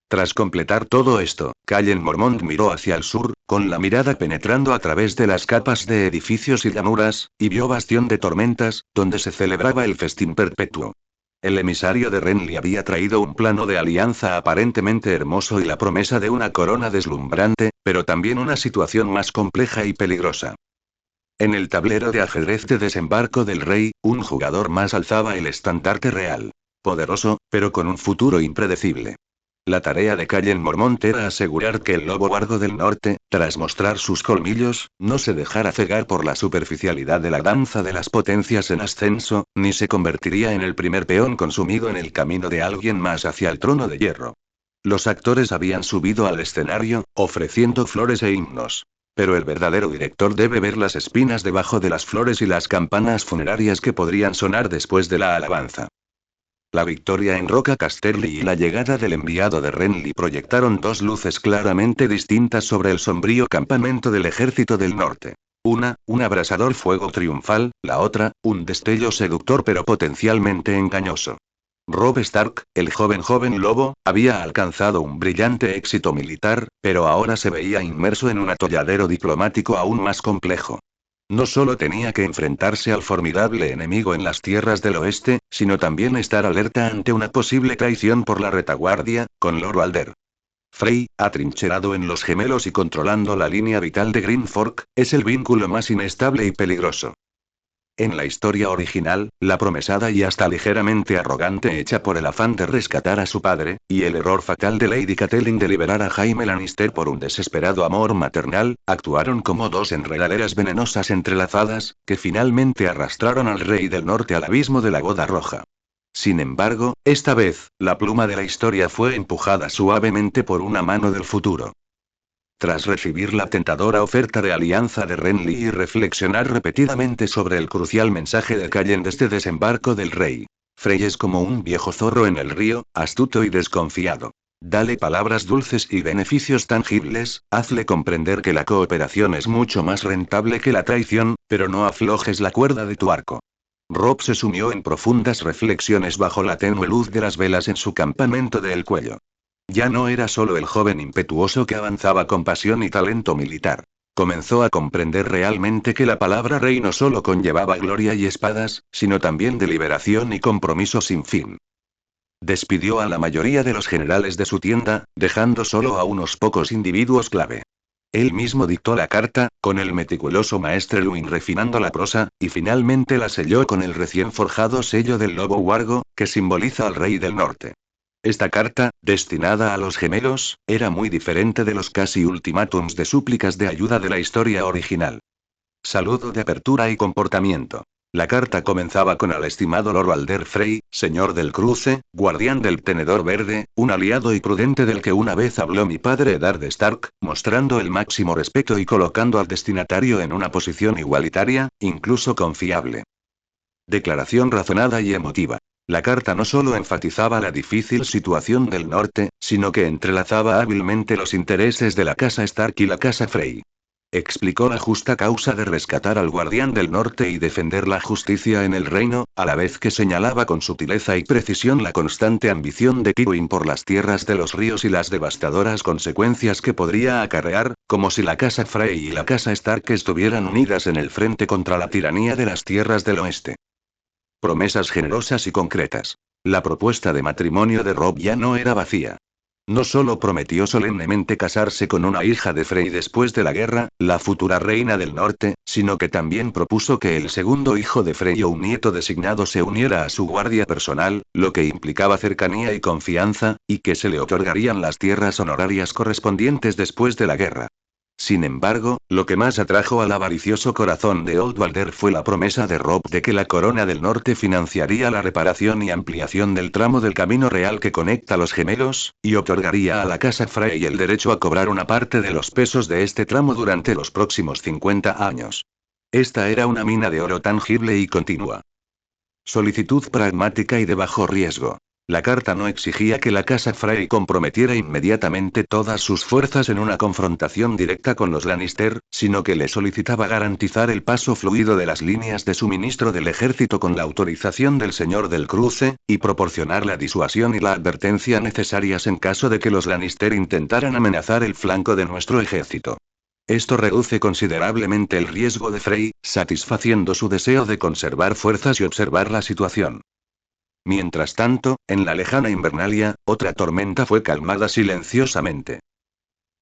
S1: Tras completar todo esto, Callen Mormont miró hacia el sur, con la mirada penetrando a través de las capas de edificios y llanuras, y vio Bastión de Tormentas, donde se celebraba el festín perpetuo. El emisario de Renly había traído un plano de alianza aparentemente hermoso y la promesa de una corona deslumbrante, pero también una situación más compleja y peligrosa. En el tablero de ajedrez de desembarco del rey, un jugador más alzaba el estandarte real. Poderoso, pero con un futuro impredecible. La tarea de Callen Mormont era asegurar que el lobo vargo del norte, tras mostrar sus colmillos, no se dejara cegar por la superficialidad de la danza de las potencias en ascenso, ni se convertiría en el primer peón consumido en el camino de alguien más hacia el trono de hierro. Los actores habían subido al escenario, ofreciendo flores e himnos. Pero el verdadero director debe ver las espinas debajo de las flores y las campanas funerarias que podrían sonar después de la alabanza. La victoria en Roca Casterly y la llegada del enviado de Renly proyectaron dos luces claramente distintas sobre el sombrío campamento del ejército del norte. Una, un abrasador fuego triunfal, la otra, un destello seductor pero potencialmente engañoso. Robb Stark, el joven lobo, había alcanzado un brillante éxito militar, pero ahora se veía inmerso en un atolladero diplomático aún más complejo. No solo tenía que enfrentarse al formidable enemigo en las tierras del oeste, sino también estar alerta ante una posible traición por la retaguardia, con Lord Alder. Frey, atrincherado en los gemelos y controlando la línea vital de Green Fork, es el vínculo más inestable y peligroso. En la historia original, la promesada y hasta ligeramente arrogante hecha por el afán de rescatar a su padre, y el error fatal de Lady Catelyn de liberar a Jaime Lannister por un desesperado amor maternal, actuaron como dos enredaderas venenosas entrelazadas, que finalmente arrastraron al Rey del Norte al abismo de la Boda Roja. Sin embargo, esta vez, la pluma de la historia fue empujada suavemente por una mano del futuro. Tras recibir la tentadora oferta de alianza de Renly y reflexionar repetidamente sobre el crucial mensaje de Callen desde desembarco del rey. Frey es como un viejo zorro en el río, astuto y desconfiado. Dale palabras dulces y beneficios tangibles, hazle comprender que la cooperación es mucho más rentable que la traición, pero no aflojes la cuerda de tu arco. Robb se sumió en profundas reflexiones bajo la tenue luz de las velas en su campamento de El Cuello. Ya no era solo el joven impetuoso que avanzaba con pasión y talento militar. Comenzó a comprender realmente que la palabra rey no solo conllevaba gloria y espadas, sino también deliberación y compromiso sin fin. Despidió a la mayoría de los generales de su tienda, dejando solo a unos pocos individuos clave. Él mismo dictó la carta, con el meticuloso maestre Luin refinando la prosa, y finalmente la selló con el recién forjado sello del lobo huargo, que simboliza al rey del norte. Esta carta, destinada a los gemelos, era muy diferente de los casi ultimátums de súplicas de ayuda de la historia original. Saludo de apertura y comportamiento. La carta comenzaba con al estimado Lord Alder Frey, señor del cruce, guardián del tenedor verde, un aliado y prudente del que una vez habló mi padre Eddard Stark, mostrando el máximo respeto y colocando al destinatario en una posición igualitaria, incluso confiable. Declaración razonada y emotiva. La carta no solo enfatizaba la difícil situación del norte, sino que entrelazaba hábilmente los intereses de la casa Stark y la casa Frey. Explicó la justa causa de rescatar al guardián del norte y defender la justicia en el reino, a la vez que señalaba con sutileza y precisión la constante ambición de Tywin por las tierras de los ríos y las devastadoras consecuencias que podría acarrear, como si la casa Frey y la casa Stark estuvieran unidas en el frente contra la tiranía de las tierras del oeste. Promesas generosas y concretas. La propuesta de matrimonio de Robb ya no era vacía. No solo prometió solemnemente casarse con una hija de Frey después de la guerra, la futura reina del norte, sino que también propuso que el segundo hijo de Frey o un nieto designado se uniera a su guardia personal, lo que implicaba cercanía y confianza, y que se le otorgarían las tierras honorarias correspondientes después de la guerra. Sin embargo, lo que más atrajo al avaricioso corazón de Old Walder fue la promesa de Robb de que la Corona del Norte financiaría la reparación y ampliación del tramo del camino real que conecta los gemelos, y otorgaría a la casa Frey el derecho a cobrar una parte de los pesos de este tramo durante los próximos 50 años. Esta era una mina de oro tangible y continua. Solicitud pragmática y de bajo riesgo. La carta no exigía que la casa Frey comprometiera inmediatamente todas sus fuerzas en una confrontación directa con los Lannister, sino que le solicitaba garantizar el paso fluido de las líneas de suministro del ejército con la autorización del señor del cruce, y proporcionar la disuasión y la advertencia necesarias en caso de que los Lannister intentaran amenazar el flanco de nuestro ejército. Esto reduce considerablemente el riesgo de Frey, satisfaciendo su deseo de conservar fuerzas y observar la situación. Mientras tanto, en la lejana Invernalia, otra tormenta fue calmada silenciosamente.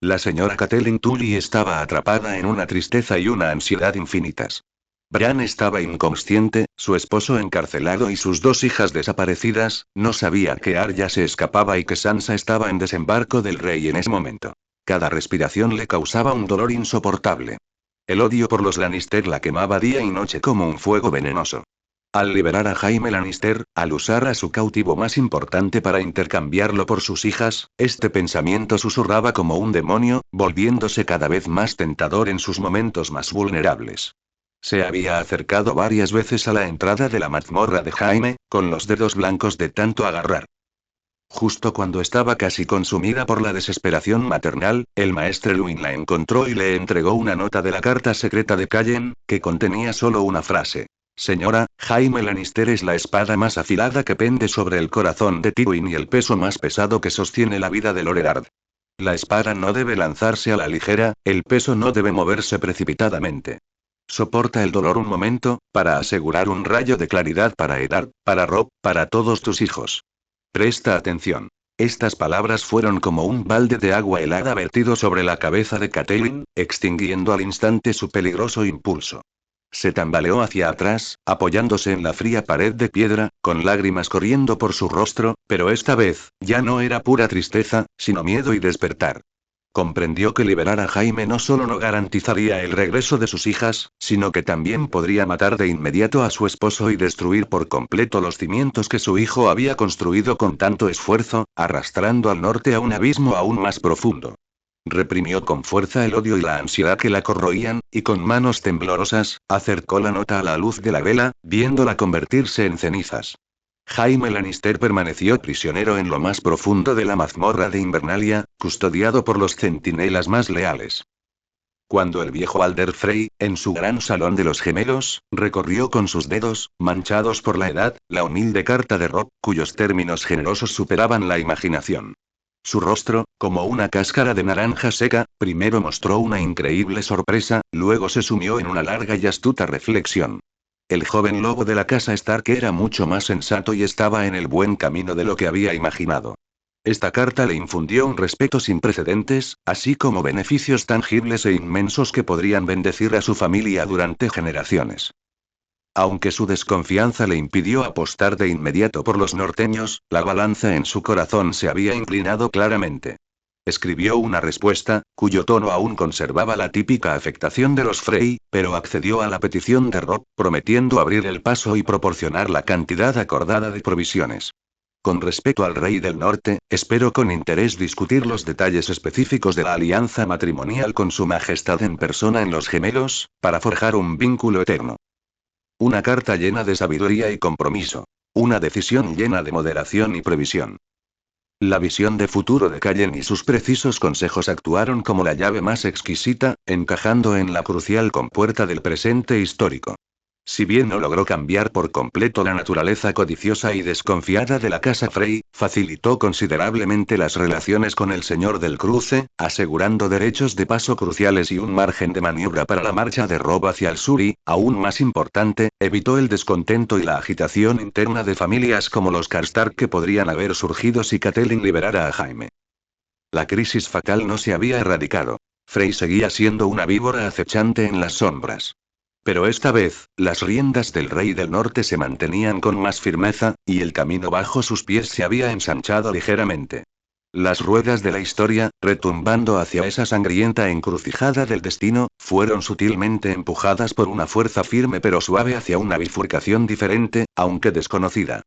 S1: La señora Catelyn Tully estaba atrapada en una tristeza y una ansiedad infinitas. Bran estaba inconsciente, su esposo encarcelado y sus dos hijas desaparecidas, no sabía que Arya se escapaba y que Sansa estaba en desembarco del rey en ese momento. Cada respiración le causaba un dolor insoportable. El odio por los Lannister la quemaba día y noche como un fuego venenoso. Al liberar a Jaime Lannister, al usar a su cautivo más importante para intercambiarlo por sus hijas, este pensamiento susurraba como un demonio, volviéndose cada vez más tentador en sus momentos más vulnerables. Se había acercado varias veces a la entrada de la mazmorra de Jaime, con los dedos blancos de tanto agarrar. Justo cuando estaba casi consumida por la desesperación maternal, el maestre Luin la encontró y le entregó una nota de la carta secreta de Callen, que contenía solo una frase. Señora, Jaime Lannister es la espada más afilada que pende sobre el corazón de Tywin y el peso más pesado que sostiene la vida de Lord Eddard. La espada no debe lanzarse a la ligera, el peso no debe moverse precipitadamente. Soporta el dolor un momento, para asegurar un rayo de claridad para Eddard, para Robb, para todos tus hijos. Presta atención. Estas palabras fueron como un balde de agua helada vertido sobre la cabeza de Catelyn, extinguiendo al instante su peligroso impulso. Se tambaleó hacia atrás, apoyándose en la fría pared de piedra, con lágrimas corriendo por su rostro, pero esta vez, ya no era pura tristeza, sino miedo y despertar. Comprendió que liberar a Jaime no solo no garantizaría el regreso de sus hijas, sino que también podría matar de inmediato a su esposo y destruir por completo los cimientos que su hijo había construido con tanto esfuerzo, arrastrando al norte a un abismo aún más profundo. Reprimió con fuerza el odio y la ansiedad que la corroían, y con manos temblorosas, acercó la nota a la luz de la vela, viéndola convertirse en cenizas. Jaime Lannister permaneció prisionero en lo más profundo de la mazmorra de Invernalia, custodiado por los centinelas más leales. Cuando el viejo Alder Frey, en su gran salón de los gemelos, recorrió con sus dedos, manchados por la edad, la humilde carta de Robb, cuyos términos generosos superaban la imaginación. Su rostro, como una cáscara de naranja seca, primero mostró una increíble sorpresa, luego se sumió en una larga y astuta reflexión. El joven lobo de la casa Stark era mucho más sensato y estaba en el buen camino de lo que había imaginado. Esta carta le infundió un respeto sin precedentes, así como beneficios tangibles e inmensos que podrían bendecir a su familia durante generaciones. Aunque su desconfianza le impidió apostar de inmediato por los norteños, la balanza en su corazón se había inclinado claramente. Escribió una respuesta, cuyo tono aún conservaba la típica afectación de los Frey, pero accedió a la petición de Robb, prometiendo abrir el paso y proporcionar la cantidad acordada de provisiones. Con respecto al rey del norte, espero con interés discutir los detalles específicos de la alianza matrimonial con su majestad en persona en los gemelos, para forjar un vínculo eterno. Una carta llena de sabiduría y compromiso. Una decisión llena de moderación y previsión. La visión de futuro de Callen y sus precisos consejos actuaron como la llave más exquisita, encajando en la crucial compuerta del presente histórico. Si bien no logró cambiar por completo la naturaleza codiciosa y desconfiada de la casa Frey, facilitó considerablemente las relaciones con el señor del cruce, asegurando derechos de paso cruciales y un margen de maniobra para la marcha de Robb hacia el sur y, aún más importante, evitó el descontento y la agitación interna de familias como los Karstark que podrían haber surgido si Catelyn liberara a Jaime. La crisis fatal no se había erradicado. Frey seguía siendo una víbora acechante en las sombras. Pero esta vez, las riendas del rey del norte se mantenían con más firmeza, y el camino bajo sus pies se había ensanchado ligeramente. Las ruedas de la historia, retumbando hacia esa sangrienta encrucijada del destino, fueron sutilmente empujadas por una fuerza firme pero suave hacia una bifurcación diferente, aunque desconocida.